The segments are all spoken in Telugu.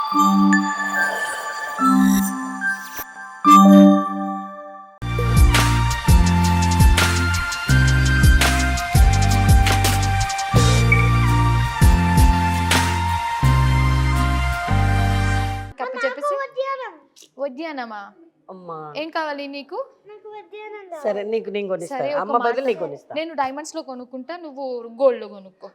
కప్పు చెప్పేసి వడ్యానమా అమ్మా ఏం కావాలి నీకు? సరే నీకు నేను కొనిస్తా. సరే, ఒక అమ్మ బదులు మాట. నీకు కొనిస్తా. నేను డైమండ్స్ లో కొనుక్కుంటా, నువ్వు గోల్డ్ లో కొనుక్కో.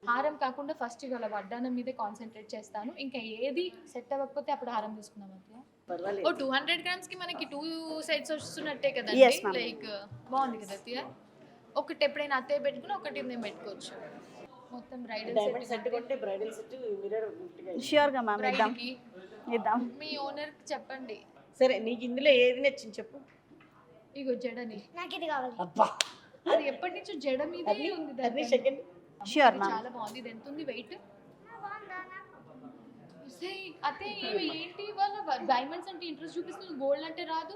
హారం కాకుండా ఫస్ట్ ఇవాళ వడ్డానం మీదే కాన్సన్ట్రేట్ చేస్తాను. ఇంకా ఏది సెట్ అవ్వకపోతే అప్పుడు హారం తీసుకున్నాం అట్లా. పర్వాలేదు. ఓ 200 grams కి మనకి 2 sets వస్తున్నట్టే Yes, కదండి. ma'am. లైక్ బాగుంది కదా అత్తయ్య. ఒకటి ఎప్పుడైనా అత్తయ్య పెట్టుకుని ఒకటి నేను పెట్టుకోవచ్చు. మొత్తం బ్రైడల్ డైమండ్ సెట్ కొంటే బ్రైడల్ సెట్ మిర్రర్ గిఫ్ట్ గా. ష్యూర్గా మ్యామ్ ఇద్దాం కి ఇద్దాం. మీ ఓనర్ కి చెప్పండి. సరే నీకు ఇందులో ఏది నచ్చింది చెప్పు. ఇగో జడని. నాకు ఇది కావాలి. అబ్బా అది ఎప్పటి నుంచో జడ మీదే ఉంది అది దాని. సెకండ్. ష్యూర్ ఇది మ్యామ్. చాలా బాగుంది. ఇది ఎంత ఉంది వెయిట్? అత్తయ్య ఇవి ఏంటి ఇవాళ డైమండ్స్ అంటే ఇంట్రెస్ట్ చూపిస్తుంది, గోల్డ్ అంటే రాదు.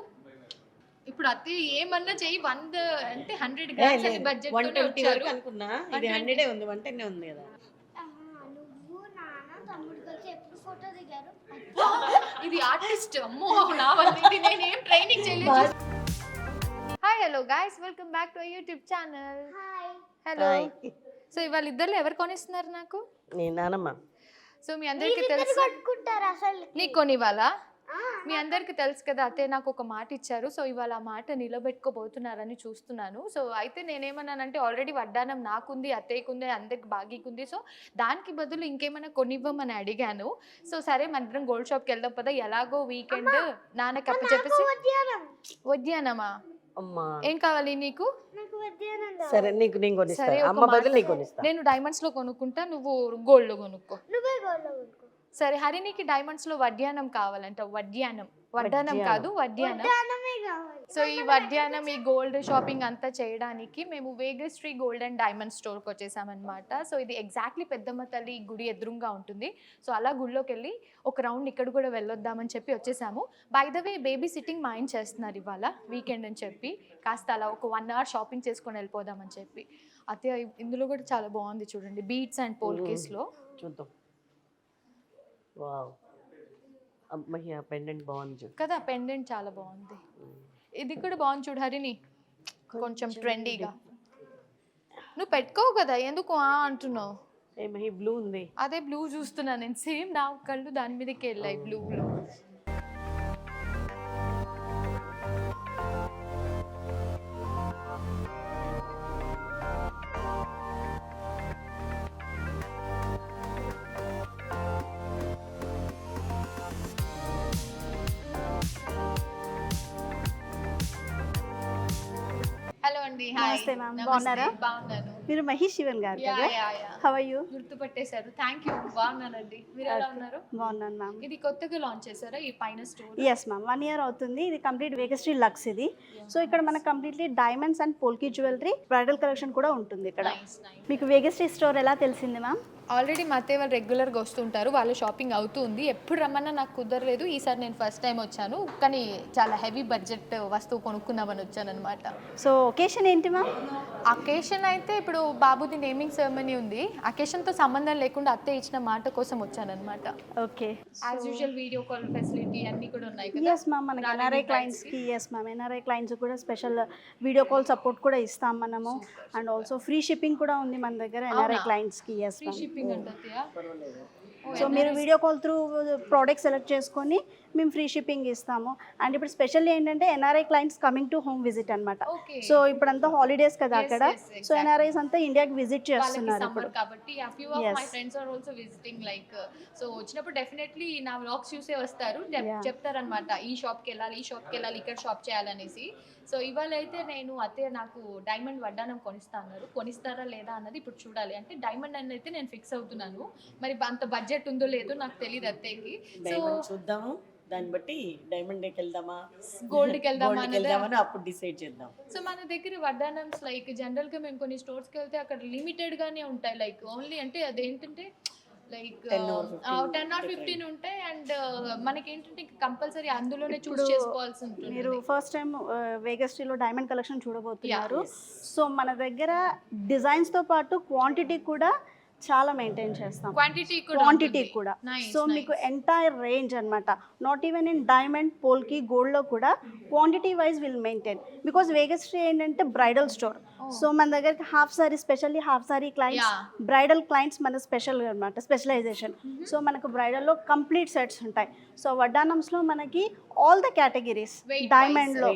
ఇప్పుడు అత్తయ్య ఏమన్నా చెయ్యి 100 అంటే 100 grams అని బడ్జెట్ తోనే 120 వచ్చారు. వరకు అనుకున్నా. ఇది 100 ఉంది, 110 ఉంది కదా. నువ్వు నాన్న తమ్ముడు కలిసి ఎప్పుడు ఫోటో దిగారు? ఇది ఆర్టిస్ట్. అమ్మో నా వల్ల ఇది నేనేం ట్రైనింగ్ చేయలేదు. Hi hello guys, welcome back to YouTube channel. Hi. Hello. Hi. So ఇవాళ ఇద్దరు ఎవరు కొనిస్తున్నారు నాకు? నీ నానమ్మ. సో మీ అందరికీ తెలుసు, కొట్టుకుంటారు అసలు. నీకు కొనివ్వాలా? మీ అందరికీ తెలుసు కదా అత్తయ్య నాకు ఒక మాట ఇచ్చారు. సో ఇవాళ ఆ మాట నిలబెట్టుకోబోతున్నారని చూస్తున్నాను. సో అయితే నేనేమన్నానంటే ఆల్రెడీ వడ్డానం నాకుంది, అత్తయ్యకుంది, అందరికి బాగీకుంది. సో దానికి బదులు ఇంకేమైనా కొనివ్వమని అడిగాను. సో సరే మన ఇద్దరం గోల్డ్ షాప్కి వెళ్దాం పదా. ఎలాగో వీకెండ్ నాన్నకి అప్పు చెప్పేసి. వడ్డానమా అమ్మా ఏం కావాలి నీకు? నాకు వడ్డానం. సరే నీకు నేను కొనిస్తా. సరే, ఒక అమ్మ బదులు మాట. నీకు కొనిస్తా. నేను డైమండ్స్ లో కొనుక్కుంటా, నువ్వు గోల్డ్ లో కొనుక్కో. నువ్వే గోల్డ్ కొనుక్కో. సరే హరినికి డైమండ్స్ లో వడ్డానం కావాలంట. వడ్డానం, వడ్డానం కాదు వడ్డానం. వడ్డానమే కావాలి. సో ఈ వడ్డానం, ఈ గోల్డ్ షాపింగ్ అంతా చేయడానికి మేము వేగశ్రీ గోల్డ్ అండ్ డైమండ్ స్టోర్కి వచ్చేసామన్నమాట. సో ఇది ఎగ్జాక్ట్లీ పెద్దమ్మ తల్లి గుడి ఎదురుగా ఉంటుంది. సో అలా గుడిలోకి వెళ్ళి ఒక రౌండ్ ఇక్కడ కూడా వెళ్ళొద్దామని చెప్పి వచ్చేసాము. By the way baby sitting మా ఆయన చేస్తున్నారు ఇవాళ వీకెండ్ అని చెప్పి, కాస్త అలా ఒక 1 hour షాపింగ్ చేసుకొని వెళ్ళిపోదామని చెప్పి. అయితే ఇందులో కూడా చాలా బాగుంది చూడండి, బీట్స్ అండ్ పోల్కేస్లో. చూద్దాం. వావ్ అమ్మయ్య పెండెంట్ బాగుంది చూడు కదా, పెండెంట్ చాలా బాగుంది. ఇది కూడా బాగుంది చూడు హరిని, కొంచెం ట్రెండీగా. నువ్వు పెట్టుకోవు కదా, ఎందుకు అంటున్నావు? ఏమీ బ్లూ ఉంది. అదే బ్లూ చూస్తున్నాను నేను, సేమ్ నా కళ్ళు దాని మీదకి వెళ్ళాయి బ్లూలో. హలో అండి. హాయ్. నమస్తే మ్యామ్. బాగున్నారా? బాగున్నాను. మీరు మహేష్ శివన్ గారు కదా? యా. How are you? గుర్తుపట్టేశారు. Thank you. బాగున్నానండి. మీరు ఎలా ఉన్నారు? బాగున్నాను మ్యామ్. ఇది కొత్తగా లాంచ్ చేశారా ఈ పైన స్టోర్? ఎస్ మ్యామ్, 1 year అవుతుంది. ఇది కంప్లీట్ వేగశ్రీ లక్స్ ఇది. సో ఇక్కడ మనకు completely diamonds and polki jewellery, bridal collection కూడా ఉంటుంది ఇక్కడ. మీకు వేగశ్రీ స్టోర్ ఎలా తెలిసింది మ్యామ్? ఆల్రెడీ మా అత్తయ్య వాళ్ళు రెగ్యులర్గా వస్తుంటారు, వాళ్ళ షాపింగ్ అవుతుంది. ఎప్పుడు రమ్మన్నా నాకు కుదరలేదు. ఈసారి నేను ఫస్ట్ టైం వచ్చాను, కానీ చాలా హెవీ బడ్జెట్ వస్తువు కొనుక్కుందామని వచ్చాను అనమాట. సో ఒకేషన్ ఏంటి మ్యామ్? అకేషన్ అయితే ఇప్పుడు బాబుది నేమింగ్ సెరమనీ ఉంది. అకేషన్తో సంబంధం లేకుండా అత్తయ్య ఇచ్చిన మాట కోసం వచ్చానమాట. Okay. As usual video call facility అన్నీ కూడా ఉన్నాయి కదా. ఎస్ మ్యామ్, మనకి ఎన్ఆర్ఐ క్లయింట్స్కి, ఎస్ మ్యామ్, ఎన్ఆర్ఐ క్లయింట్స్ కూడా స్పెషల్ వీడియో కాల్ సపోర్ట్ కూడా ఇస్తాం మనము. అండ్ ఆల్సో ఫ్రీ షిప్పింగ్ కూడా ఉంది మన దగ్గర ఎన్ఆర్ఐ క్లయింట్స్కి. Yes free ma'am. షిప్పింగ్ అంటయ్యా. సో మీరు video call through product select చేసుకొని మేము ఫ్రీ షిప్పింగ్ ఇస్తాము. అండ్ ఇప్పుడు స్పెషల్ ఏంటంటే NRI clients coming to home visit అనమాట. సో ఇప్పుడంతా హాలిడేస్ కదా అక్కడ. సో ఎన్ఆర్ఐస్ అంతా ఇండియాకి విజిట్ చేస్తున్నారు ఇప్పుడు కాబట్టి a few of my friends are also visiting like so వచ్చినప్పుడు డెఫినెట్లీ నా వ్లాగ్స్ చూసే వస్తారు, చెప్తారనమాట ఈ షాప్కి వెళ్ళాలి, ఈ షాప్కి వెళ్ళాలి, ఇక్కడ షాప్ చేయాలనేసి. సో ఇవాళ అయితే నేను అత్తయ్య నాకు డైమండ్ వడ్డానం కొనిస్తా అన్నారు. కొనిస్తారా లేదా అన్నది ఇప్పుడు చూడాలి. అంటే డైమండ్ అని అయితే నేను ఫిక్స్ అవుతున్నాను, మరి అంత బడ్జెట్ ఉందో లేదో నాకు తెలియదు అత్తయ్యకి. సో చూద్దాము, దాన్ని బట్టి డైమండ్కి వెళ్దామా గోల్డ్కి వెళ్దామా అని అప్పుడు డిసైడ్ చేద్దాం. సో మన దగ్గర వడ్డానమ్స్ లైక్ జనరల్గా మేము కొన్ని స్టోర్స్కి వెళ్తే అక్కడ లిమిటెడ్గానే ఉంటాయి. లైక్ ఓన్లీ అంటే అదేంటంటే లైక్ 10 or 15 ఉంటాయి. అండ్ మనకేంటంటే కంపల్సరీ అందులోనే చూస్ చేసుకోవాల్సి ఉంటుంది. మీరు ఫస్ట్ టైం వేగశ్రీలో డైమండ్ కలెక్షన్ చూడబోతున్నారు. సో మన దగ్గర డిజైన్స్తో పాటు క్వాంటిటీ కూడా చాలా మెయింటైన్ చేస్తాం. క్వాంటిటీ కూడా సో మీకు ఎంటైర్ రేంజ్ అన్నమాట. నాట్ ఈవెన్ ఇన్ డైమండ్, పోల్కి, గోల్డ్లో కూడా quantity wise will maintain. Because Vegas tree ఏంటంటే బ్రైడల్ స్టోర్. సో మన దగ్గరికి half sorry, specially half sorry clients, bridal clients మన స్పెషల్ అనమాట, స్పెషలైజేషన్. సో మనకు బ్రైడల్లో కంప్లీట్ సెట్స్ ఉంటాయి. సో వడ్డానమ్స్లో మనకి ఆల్ ద కేటగిరీస్, డైమండ్లో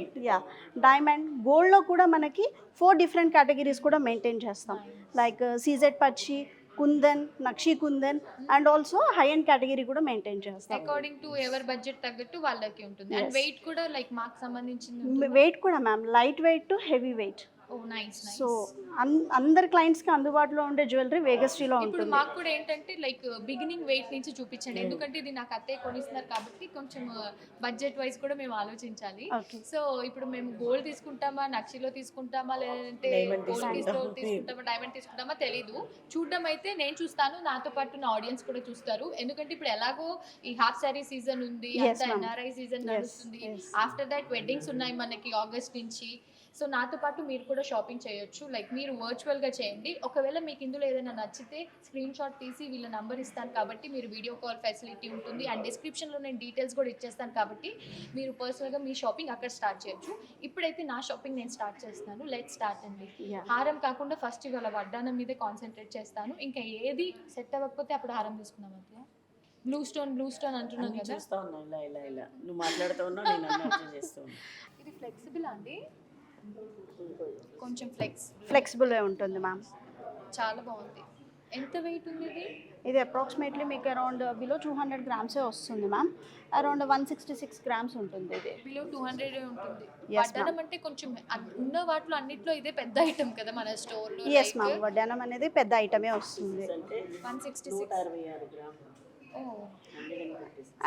డైమండ్, గోల్డ్లో కూడా మనకి 4 డిఫరెంట్ కేటగిరీస్ కూడా మెయింటైన్ చేస్తాం. లైక్ సీజెడ్ పచ్చి, కుందన్, నక్షి kundan and also high and category కూడా మెయింటైన్ చేస్తాం. అకార్డింగ్ టు ఎవర్ బడ్జెట్ తగ్గట్టు వాళ్ళకి ఉంటుంది. అండ్ వెయిట్ కూడా లైక్ మాకు సంబంధించింది వెయిట్ కూడా ma'am light weight to heavy weight. Oh nice. So అందరి క్లయింట్స్కి అందుబాటులో ఉండే జ్యువెలరీ వేగస్ ట్రీలో ఇప్పుడు ఉంటుంది. మాకు కూడా ఏంటంటే లైక్ బిగినింగ్ వెయిట్ నుంచి చూపించండి, ఎందుకంటే ఇది నాకు అత్తే కొనిస్తున్నారు కాబట్టి కొంచెం బడ్జెట్ వైజ్ కూడా మేము ఆలోచించాలి. సో ఇప్పుడు మేము గోల్డ్ తీసుకుంటామా, నక్షిలో తీసుకుంటామా, లేదంటే గోల్డ్ తీసుకుంటామా, డైమండ్ తీసుకుంటామా తెలీదు. చూడడం అయితే నేను చూస్తాను, నాతో పాటు నా ఆడియన్స్ కూడా చూస్తారు. ఎందుకంటే ఇప్పుడు ఎలాగో ఈ హాఫ్ సారీ సీజన్ ఉంది, ఎన్ఆర్ఐ సీజన్ నడుస్తుంది. ఆఫ్టర్ దట్ వెడ్డింగ్స్ ఉన్నాయి మనకి ఆగస్ట్ నుంచి. సో నాతో పాటు మీరు కూడా షాపింగ్ చేయొచ్చు. లైక్ మీరు వర్చువల్గా చేయండి. ఒకవేళ మీకు ఇందులో ఏదైనా నచ్చితే స్క్రీన్ షాట్ తీసి వీళ్ళ నంబర్ ఇస్తాను కాబట్టి మీరు వీడియో కాల్ ఫెసిలిటీ ఉంటుంది. అండ్ డిస్క్రిప్షన్లో నేను డీటెయిల్స్ కూడా ఇచ్చేస్తాను కాబట్టి మీరు పర్సనల్గా మీ షాపింగ్ అక్కడ స్టార్ట్ చేయొచ్చు. ఇప్పుడైతే నా షాపింగ్ నేను స్టార్ట్ చేస్తున్నాను. లెట్ స్టార్ట్ అండి. హారం కాకుండా ఫస్ట్ ఇవాళ వడ్డానం మీదే కాన్సన్ట్రేట్ చేస్తాను. ఇంకా ఏది సెట్ అవ్వకపోతే అప్పుడు హారం తీసుకున్నాం అంతే. బ్లూ స్టోన్ అంటున్నాను కదా. చూస్తా ఉన్నా ఇలా నువ్వు మాట్లాడుతూ ఉన్నావు, నేను అన్నీ చేస్తూ ఉన్నా. ఇది ఫ్లెక్సిబుల్ అండి, కొంచెం ఫ్లెక్సిబుల్ ఉంటుంది మ్యామ్. చాలా బాగుంది. ఎంత వెయిట్ ఉంది ఇది? ఇది అప్రాక్సిమేట్లీ మీకు అరౌండ్ బిలో 200 గ్రామ్సే వస్తుంది మ్యామ్. అరౌండ్ 166 గ్రామ్స్ ఉంటుంది. ఇది బిలో 200 ఉంటుంది. వడ్డానం అంటే కొంచెం ఉన్న వాటిలో అన్నిట్లో ఇదే పెద్ద ఐటమ్ కదా మన స్టోర్లో. ఎస్ మ్యామ్, వడ్డానం అనేది పెద్ద ఐటమే వస్తుంది. 166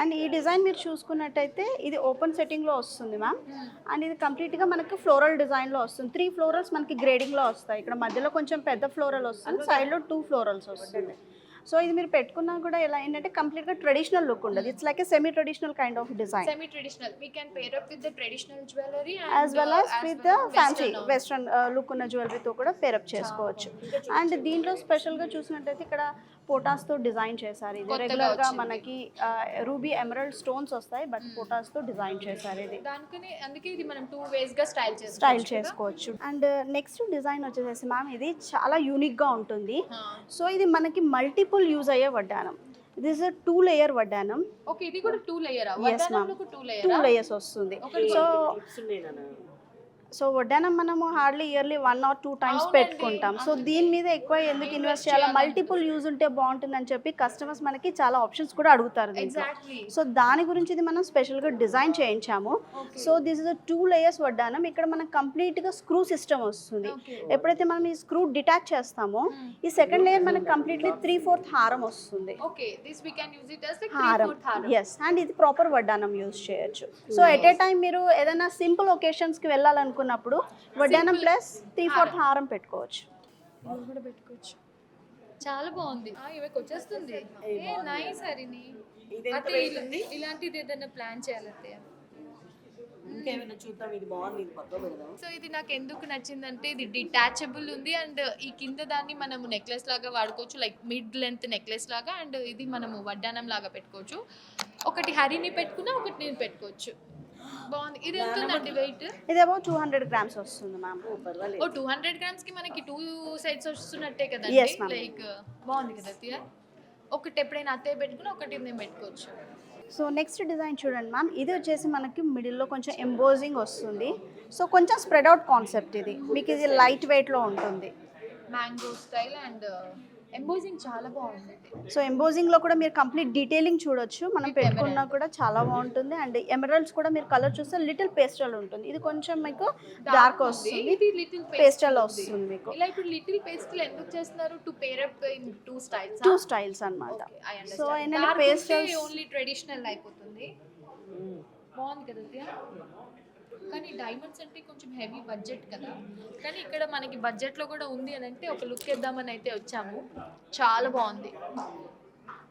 అండ్ ఈ డిజైన్ మీరు చూసుకున్నట్టయితే ఇది ఓపెన్ సెట్టింగ్లో వస్తుంది మ్యామ్. అండ్ ఇది కంప్లీట్గా మనకు ఫ్లోరల్ డిజైన్లో వస్తుంది. 3 ఫ్లోరల్స్ మనకి గ్రేడింగ్లో వస్తాయి. ఇక్కడ మధ్యలో కొంచెం పెద్ద ఫ్లోరల్ వస్తుంది, సైడ్లో 2 ఫ్లోరల్స్ వస్తుంది. సో ఇది మీరు పెట్టుకున్నా కూడా ఎలా ఏంటంటే కంప్లీట్గా ట్రెడిషనల్ లుక్ ఉండదు. It's like a semi traditional kind of design. Semi traditional we can pair up with the traditional jewellery as well as with the fancy western look ఉన్న జ్యువెలరీతో కూడా పేరప్ చేసుకోవచ్చు. అండ్ దీంట్లో స్పెషల్గా చూసినట్టయితే ఇక్కడ పోటాస్తో డిజైన్ చేశారు. ఇది రెగ్యులర్గా మనకి రూబీ ఎమరల్డ్ స్టోన్స్ వస్తాయి, బట్ పోటాస్తో డిజైన్ చేశారు. ఇది దానికనే అందుకే ఇది మనం 2 వేస్గా స్టైల్ చేసుకోవచ్చు. అండ్ నెక్స్ట్ డిజైన్ వచ్చేసి మ్యామ్ ఇది చాలా యూనిక్గా ఉంటుంది. సో ఇది మనకి మల్టిపుల్ యూజ్ అయ్యే వడ్డానం. దిస్ ఇస్ 2 లేయర్ వడ్డానం. ఓకే, ఇది కూడా 2 లేయర్. వడ్డానంలో 2 లేయర్స్ వస్తుంది. సో వడ్డానం మనము హార్డ్లీ ఇయర్లీ 1 or 2 టైమ్స్ పెట్టుకుంటాం. సో దీని మీద ఎక్కువ ఎందుకు ఇన్వెస్ట్ చేయాలి, మల్టిపుల్ యూజ్ ఉంటే బాగుంటుందని చెప్పి కస్టమర్స్ మనకి చాలా ఆప్షన్స్ కూడా అడుగుతారు దీంట్లో. సో దాని గురించి ఇది మనం స్పెషల్గా డిజైన్ చేయించాము. సో దిస్ ఇస్ 2 లేయర్స్ వడ్డానం. ఇక్కడ మనకు కంప్లీట్గా స్క్రూ సిస్టమ్ వస్తుంది. ఎప్పుడైతే మనం ఈ స్క్రూ డిటాచ్ చేస్తామో ఈ సెకండ్ లేయర్ మనకి కంప్లీట్లీ 3/4 హారం వస్తుంది. హారం, ఎస్. అండ్ ఇది ప్రాపర్ వడ్డానం యూజ్ చేయొచ్చు. సో ఎట్ ఏ టైం మీరు ఏదైనా సింపుల్ ఒకేషన్స్కి వెళ్ళాలనుకున్నప్పుడు వడ్డానం ప్లస్ 3/4 హారం పెట్టుకోవచ్చు. కూడా పెట్టుకోవచ్చు. చాలా బాగుంది. ఇవకి వచ్చేస్తుంది. నైస్ హరిని. ఇలాంటిది ఏదైనా ప్లాన్ చేయాలంటే ఇంకేమైనా చూద్దాం. ఇది బాగుంది, ఇది పక్క పెడదాం. సో ఇది నాకు ఎందుకు నచ్చిందంటే ఇది డిటాచబుల్ ఉంది. అండ్ ఈ కింద దాన్ని మనము నెక్లెస్ లాగా వాడుకోవచ్చు, లైక్ మిడ్ లెంత్ నెక్లెస్ లాగా. అండ్ ఇది మనము వడ్డానం లాగా పెట్టుకోవచ్చు. ఒకటి హరిని పెట్టుకున్నా, ఒకటి నేను పెట్టుకోవచ్చు. బాగుంది. ఇది ఎంత ఉందండి వెయిట్? ఇది అబౌట్ 200 గ్రామ్స్ వస్తుంది మ్యామ్. ఓ 200 గ్రామ్స్ కి మనకి 2 సైడ్స్ వస్తున్నట్టే కదా. లైక్ బాగుంది కదా అత్తయ్య. ఒకటి ఎప్పుడైనా అత్తయ్య పెట్టుకుని ఒకటి నేను పెట్టుకోవచ్చు. సో నెక్స్ట్ డిజైన్ చూడండి మ్యామ్. ఇది వచ్చేసి మనకి మిడిల్లో కొంచెం ఎంబోజింగ్ వస్తుంది. సో కొంచెం స్ప్రెడ్ అవుట్ కాన్సెప్ట్ ఇది. మీకు ఇది లైట్ వెయిట్లో ఉంటుంది. మ్యాంగో స్టైల్ అండ్ ఎంబోజింగ్ చాలా బాగుంది. సో ఎంబోజింగ్లో కూడా మీరు కంప్లీట్ డీటెయిలింగ్ చూడొచ్చు. మనం పెట్టుకున్నా కూడా చాలా బాగుంటుంది. అండ్ ఎమరల్డ్స్ కూడా మీరు కలర్ చూస్తే లిటిల్ పేస్టల్ ఉంటుంది. ఇది కొంచెం మీకు డార్క్ వస్తుంది, ఇది లిటిల్ పేస్టల్ వస్తుంది మీకు. ఇలా ఇప్పుడు లిటిల్ పేస్టల్ ఎందుకు చేస్తున్నారు? To pair up in 2 styles అన్నమాట. సో ఏంటంటే పేస్టల్ ఓన్లీ ట్రెడిషనల్ అయిపోతుంది. బాగుంది కదా. కానీ డైమండ్స్ అంటే కొంచెం హెవీ బడ్జెట్ కదా. కానీ ఇక్కడ మనకి బడ్జెట్లో కూడా ఉంది అని అంటే ఒక లుక్ వేద్దామని అయితే వచ్చాము. చాలా బాగుంది.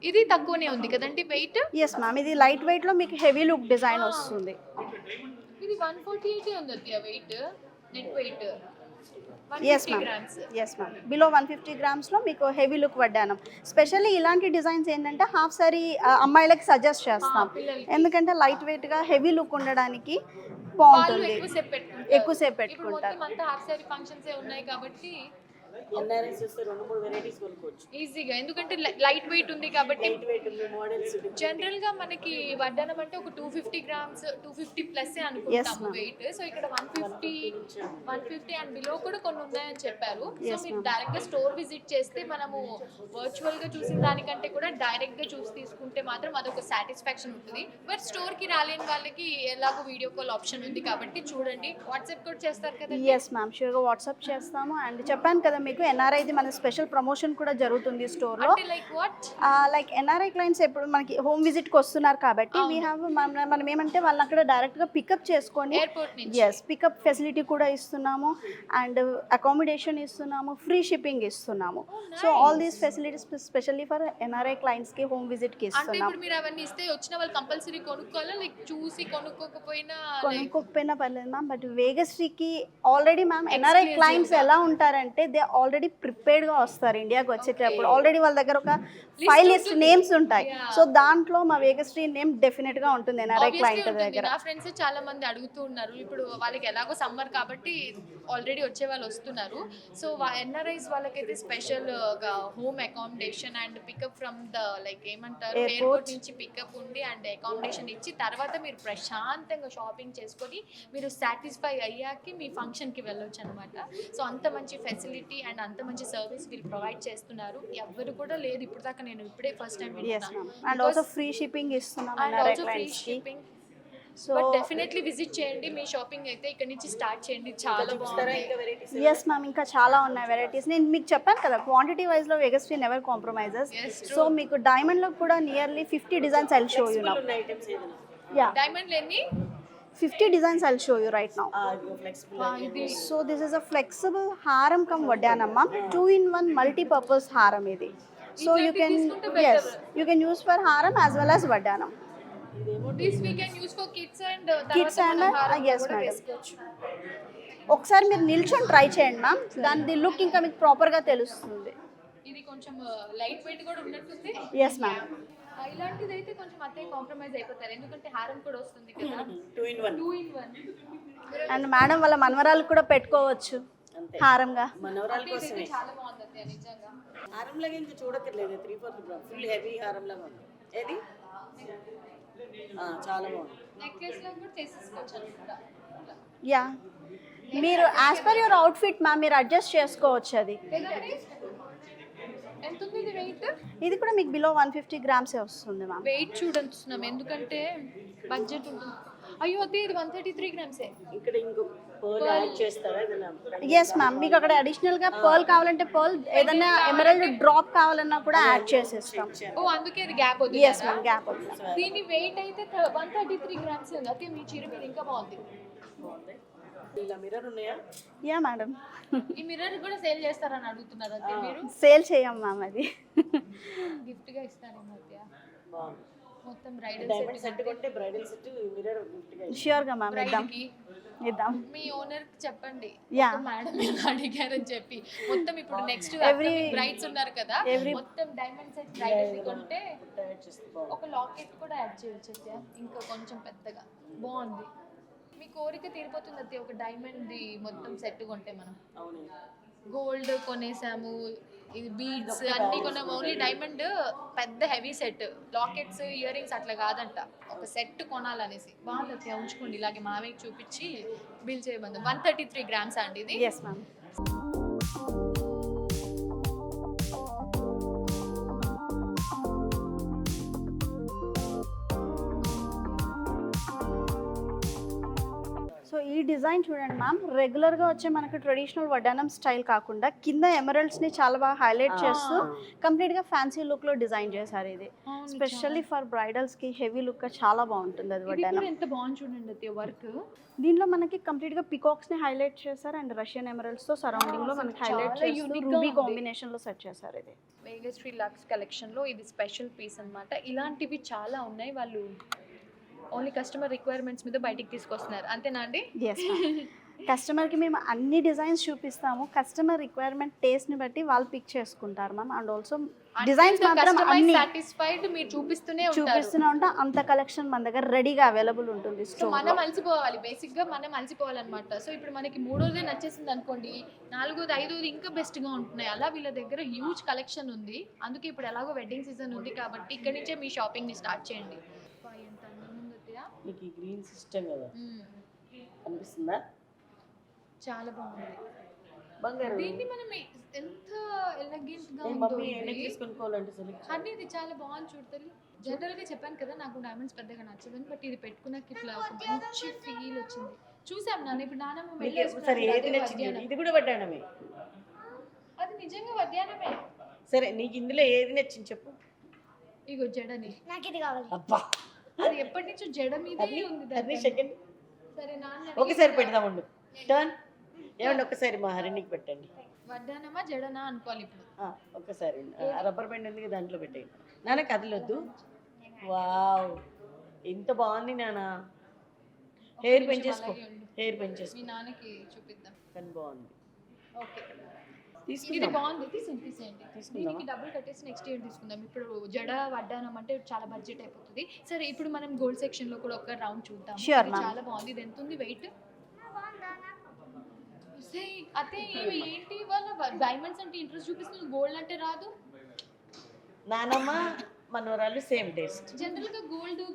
ఇది తక్కువనే ఉంది కదండి వెయిట్? ఎస్ మ్యామ్, ఇది లైట్ వెయిట్లో మీకు హెవీ లుక్ డిజైన్ వస్తుంది. ఇది 148 ఉంది అత్తయ్య weight, net weight. Yes 150 ma'am grams. Yes ma'am below 150 గ్రామ్స్లో మీకు హెవీ లుక్ వడ్డానం. స్పెషల్లీ ఇలాంటి డిజైన్స్ ఏంటంటే హాఫ్ సారీ అమ్మాయిలకి సజెస్ట్ చేస్తాం, పిల్లలకి. ఎందుకంటే లైట్ వెయిట్గా హెవీ లుక్ ఉండడానికి వాళ్ళు బాగుంటుంది, ఎక్కువసేపు పెట్టుకుంటారు. ఎక్కువసేపు ఇప్పుడు పెట్టుకుంటారు. మొత్తం అంతా హాఫ్ సారీ ఫంక్షన్స్ ఉన్నాయి కాబట్టి ఎన్ఆర్ఐస్ వస్తే 2-3 వెరైటీస్ కొనుక్కోవచ్చు. ఈజీగా, ఎందుకంటే లైట్ వెయిట్ ఉంది కాబట్టి. లైట్ వెయిట్ ఉంది, మోడల్స్. జనరల్ గా మనకి వడ్డానం అంటే ఒక 250 గ్రామ్స్ 250 ప్లస్ అనుకుంటాము ma'am. వెయిట్. సో ఇక్కడ 150 అండ్ బిలో కూడా కొన్ని ఉన్నాయని చెప్పారు. సో Yes, మీరు ma'am. డైరెక్ట్ గా స్టోర్ విజిట్ చేస్తే మనము వర్చువల్ గా చూసిన దానికంటే కూడా డైరెక్ట్ గా చూసి తీసుకుంటే మాత్రం అదొక సాటిస్ఫాక్షన్ ఉంటుంది. బట్ స్టోర్ కి రాలేని వాళ్ళకి ఎలాగో వీడియో కాల్ ఆప్షన్ ఉంది కాబట్టి చూడండి. వాట్సాప్ కూడా చేస్తారు కదా. ఎస్ మ్యామ్, షూర్గా వాట్సాప్ చేస్తాము. అండ్ చెప్పాను కదా మీకు ఎన్ఆర్ఐది మన స్పెషల్ ప్రమోషన్ కూడా జరుగుతుంది స్టోర్లో. అంటే like what, like NRI clients ఎప్పుడు మనకి హోమ్ విజిట్కి వస్తున్నారు కాబట్టి వీ హ్యావ్ మనం ఏమంటే వాళ్ళని అక్కడ డైరెక్ట్గా పికప్ చేసుకొని ఎయిర్పోర్ట్ నుంచి. ఎస్ పికప్ ఫెసిలిటీ కూడా ఇస్తున్నాము, అండ్ అకామిడేషన్ ఇస్తున్నాము, ఫ్రీ షిప్పింగ్ ఇస్తున్నాము. So all these facilities specially for NRI క్లయింట్స్కి హోమ్ విజిట్కి అంటే ఇస్తున్నాము. ఇప్పుడు మీరు అవన్నీ ఇస్తే వచ్చిన వాళ్ళు కంపల్సరీ కొనుక్కోవాలా, లైక్ చూసి కొనుక్కోకపోయినా కొనుక్కోకపోయినా పర్లేదు మ్యామ్, బట్ వేగశ్రీకి ఆల్రెడీ మ్యామ్ ఎన్ఆర్ఐ క్లయింట్స్ ఎలా ఉంటారంటే దే ఆల్రెడీ ప్రిపేర్డ్గా వస్తారు ఇండియాకి వచ్చేటప్పుడు. ఆల్రెడీ వాళ్ళ దగ్గర ఒక 5 లిస్ట్ నేమ్స్ ఉంటాయి. సో దాంట్లో మా వేగశ్రీ నేమ్ డెఫినెట్గా ఉంటుంది ఎన్ఆర్ఐ క్లయింట్ దగ్గర. నా ఫ్రెండ్స్ చాలా మంది అడుగుతూ ఉన్నారు. ఇప్పుడు వాళ్ళకి ఎలాగో సమ్మర్ కాబట్టి ఆల్రెడీ వచ్చే వాళ్ళు వస్తున్నారు. సో ఎన్ఆర్ఐస్ వాళ్ళకైతే special home accommodation and pickup from the like ఏమంటారు ఎయిర్పోర్ట్ నుంచి పికప్ ఉండి అండ్ అకామిడేషన్ ఇచ్చి తర్వాత మీరు ప్రశాంతంగా షాపింగ్ చేసుకొని మీరు సాటిస్ఫై అయ్యాకి మీ ఫంక్షన్కి వెళ్ళొచ్చు అనమాట. సో అంత మంచి ఫెసిలిటీ అండ్ అంత మంచి సర్వీస్ వీళ్ళు ప్రొవైడ్ చేస్తున్నారు. ఎవ్వరు కూడా లేదు ఇప్పుడు దాకా, నేను ఇప్పుడే first time yes ma'am, and also free shipping ఇస్తున్నాం అండ్ ఎన్ఆర్ఐ ఆల్సో ఫ్రీ క్లయింట్స్కి. Shipping. So but definitely visit చేయండి. మీ షాపింగ్ అయితే ఇక్కడ నుంచి స్టార్ట్ చేయండి. చాలా బాగుంది. ఇంకా వెరైటీస్ ఎస్ మ్యామ్, ఇంకా చాలా ఉన్నాయి వెరైటీస్. నేను మీకు చెప్పాను కదా క్వాంటిటీ వైజ్లో Vegasri never compromises. Yes, so మీకు డైమండ్లో కూడా nearly 50 designs I'll show you now. ఉన్న ఐటమ్స్ ఏదైనా యా, డైమండ్ ఎన్ని 50 designs I'll show you right now. Flexible. ఇది so this is a flexible హారం కమ్ వడ్డానమ్మ, 2-in-1 మల్టీపర్పస్ హారం ఇది. So you can yes you can use for హారం యాజ్ వెల్ యాజ్ వడ్డానం. This we can use for kids and kids and yes madam. ఒకసారి మీరు నిల్చొని ట్రై చేయండి మ్యామ్, దాని లుక్ ఇంకా మీకు ప్రాపర్గా తెలుస్తుంది. ఇది కొంచెం లైట్ వెయిట్ కూడా ఉన్నట్టుంది. Yes ma'am. ఇలాంటిది అయితే కొంచెం అత్తే కాంప్రమైజ్ అయిపోతారు, ఎందుకంటే హారం కూడా వస్తుంది కదా. 2-in-1. 2-in-1. అండ్ మేడం వాళ్ళ మనవరాలు కూడా పెట్టుకోవచ్చు అంతే, హారంగా. మనవరాల ఇది కోసమే. చాలా బాగుంది అత్తయ్య నిజంగా. హారం లాగా ఇంకా చూడక్కర్లేదు. 3/4 గ్రామ్ ఫుల్ హెవీ హారం లాగా ఉంది. ఏది చాలా బాగుంది. నెక్లెస్ లో కూడా చేసేసుకోవచ్చు అనుకుంటా. యా, మీరు as per your outfit ma'am మీరు అడ్జస్ట్ చేసుకోవచ్చు అది. లేదండి ఎంత ఉంది ఇది వెయిట్? ఇది కూడా మీకు బిలో 150 గ్రామ్సే వస్తుంది మ్యామ్. వెయిట్ చూడంటున్నాం ఎందుకంటే బడ్జెట్ ఉంటుంది. అయ్యో అదే ఇది 133 గ్రామ్సే. ఇక్కడ ఇంకొక పర్ల్ యాడ్ చేస్తారా ఏదైనా? ఎస్ మ్యామ్, మీకు అక్కడ అడిషనల్గా పర్ల్ కావాలంటే పర్ల్, ఏదైనా ఎమరల్డ్ డ్రాప్ కావాలన్నా కూడా యాడ్ చేసేస్తాం. ఓ అందుకే అది గ్యాప్ ఎస్ వదిలేదా? మ్యామ్, గ్యాప్ అవుతుంది. దీని వెయిట్ అయితే 133 గ్రామ్స్ ఉంది. అయితే మీ చీర మీద ఇంకా బాగుంది. బాగుంది. ఇలా మిర్రర్ ఉన్నాయా? యా మేడం, ఈ మిర్రర్ కూడా సేల్ చేస్తారని అడుగుతున్నారు అంతే మీరు? సేల్ చేయం మ్యామ్, అది గిఫ్ట్ గా ఇస్తారు ఈ మధ్య బాగుంది. మొత్తం బ్రైడల్ డైమండ్ సెట్ కొంటే బ్రైడల్ సెట్ మిర్రర్ గిఫ్ట్ గా ష్యూర్గా మ్యామ్ ఇద్దాం కి ఇద్దాం. మీ ఓనర్ కి చెప్పండి Yeah. మేడం ఇలా అడిగారని చెప్పి. మొత్తం ఇప్పుడు నెక్స్ట్ బ్రైడ్స్ ఉన్నారు కదా, మొత్తం డైమండ్ సెట్ బ్రైడల్ కొంటే యాడ్ చేస్తే బాగుంది. ఒక లాకెట్ కూడా యాడ్ చేయొచ్చు అత్తయ్య, ఇంకా కొంచెం పెద్దగా బాగుంది. మీ కోరిక తీరిపోతుంది అత్తయ్య, ఒక డైమండ్ మొత్తం సెట్ కొంటే. మనం అవును. గోల్డ్ కొనేసాము, ఇది బీడ్స్ అన్నీ కొన్నాము, ఓన్లీ డైమండ్ పెద్ద heavy set, lockets ear rings అట్లా కాదంట, ఒక సెట్ కొనాలనేసి. బాగుంది అత్తయ్య, ఉంచుకోండి ఇలాగే మావయ్యకి చూపించి బిల్ చేయమంది. 133 గ్రామ్స్ అండి ఇది. Yes ma'am. సో ఈ డిజైన్ చూడండి మ్యామ్, రెగ్యులర్గా వచ్చే మనకు ట్రెడిషనల్ వడ్డానం స్టైల్ కాకుండా కింద ఎమరల్డ్స్ని చాలా బాగా హైలైట్ చేస్తూ కంప్లీట్గా ఫ్యాన్సీ లుక్లో డిజైన్ చేశారు. ఇది స్పెషల్లీ ఫర్ బ్రైడల్స్కి హెవీ లుక్గా చాలా బాగుంటుంది అది ఇది వడ్డానం. కూడా ఎంత బాగుంది చూడండి అత్తయ్య వర్క్. దీనిలో మనకి కంప్లీట్గా పికాక్స్ని హైలైట్ చేశారు అండ్ రష్యన్ ఎమరల్డ్స్తో సరౌండింగ్లో మనకి హైలైట్ చాలా చేస్తూ unique గా రూబీ ఉంది. కాంబినేషన్లో సెట్ చేశారు. ఇది వేగశ్రీ లక్స్ కలెక్షన్లో ఇది స్పెషల్ పీస్ అన్నమాట. ఇలాంటివి చాలా ఉన్నాయి, వాళ్ళు ఓన్లీ కస్టమర్ రిక్వైర్మెంట్స్ మీద బయటికి తీసుకొస్తున్నారు అంతేనా అండి? ఎస్ కస్టమర్కి మేము అన్ని డిజైన్స్ చూపిస్తాము. కస్టమర్ రిక్వైర్మెంట్ టేస్ట్ని బట్టి వాళ్ళు పిక్ చేసుకుంటారు మ్యామ్. అండ్ ఆల్సో డిజైన్స్ మాత్రం అన్ని సాటిస్ఫైడ్ మీరు చూపిస్తూనే ఉంటారు. చూపిస్తూనే ఉంటాం. అంత కలెక్షన్ మన దగ్గర రెడీగా అవైలబుల్ ఉంటుంది సో స్టోర్. మనం అలసిపోవాలి, బేసిక్ గా మనం అలసిపోవాలన్నమాట. సో ఇప్పుడు మనకి మూడోదే నచ్చేసింది అనుకోండి, నాలుగోది ఐదోది ఇంకా బెస్ట్ గా ఉంటున్నాయి. అలా వీళ్ళ దగ్గర హ్యూజ్ కలెక్షన్ ఉంది. అందుకే ఇప్పుడు ఎలాగో వెడ్డింగ్ సీజన్ ఉంది కాబట్టి ఇక్కడ నుంచే మీ షాపింగ్ ని స్టార్ట్ చేయండి. అబ్బా, ఎంత అందంగా ఉంది అత్తయ్య. మీకు ఈ గ్రీన్ సిస్టమ్ కదా అనిపిస్తుందా? చాలా బాగుంది. బంగారు దీన్ని మనం ఎంత ఎలగెంట్ గా ఏ ఉందో మమ్మీ ఇది. ఎన్ని తీసుకోవాలంటే సెలెక్ట్ అన్నీ ఇది చాలా బాగుంది చూడతల్లి. జనరల్ గా చెప్పాను కదా నాకు డైమండ్స్ పెద్దగా నచ్చదని, బట్ ఇది పెట్టుకున్నాక ఇట్లా ఒక మంచి ఫీల్ వచ్చింది. చూసాం నాన్న, ఇప్పుడు నాన్నమ్మ మెల్ల మీకు సరే వేసుకున్నప్పుడు ఏది అదే నచ్చింది? వడ్డానం. ఇది కూడా వడ్డానమే. అది నిజంగా వడ్డానమే. సరే నీకు ఇందులో ఏది నచ్చింది చెప్పు. ఇగో జడని, నాకు ఇది కావాలి. అబ్బా అది ఎప్పటి నుంచో జడ మీదే ఉంది అది దాని. సెకండ్ సరే నాన్న ఒకసారి పెడదామండు. టర్న్ ఏమండి ఒక్కసారి మా హరిణికి పెట్టండి. వడ్డానమా జడనా అనుకోవాలి ఇప్పుడు. ఒక్కసారి రబ్బర్ బ్యాండ్ ఉంది కదా, దాంట్లో పెట్టేయండి. నాన్న కదలొద్దు. వావ్ ఎంత బాగుంది నాన్న. Hair పెంచేసుకో, hair పెంచేసుకో. మీ నాన్నకి చూపిద్దాం. కానీ బాగుంది. ఓకే, ఇది తీసుకుందాం. బాగుంది. తీసేయండి. దీనికి డబ్బులు కట్టేసి నెక్స్ట్ ఇయర్ తీసుకుందాం. ఇప్పుడు జడ వడ్డానం అంటే చాలా బడ్జెట్ అయిపోతుంది. సరే ఇప్పుడు మనం గోల్డ్ సెక్షన్ లో కూడా ఒక రౌండ్ చూద్దాం. Sure, ఇది ma'am. చాలా బాగుంది. ఇది ఎంత ఉంది వెయిట్? అతే ఏంటి వాళ్ళ డైమండ్స్ అంటే ఇంట్రెస్ట్ చూపిస్తుంది, గోల్డ్ అంటే రాదు. నానమ్మ మనవరాలు సేమ్ టేస్ట్. జనరల్ గా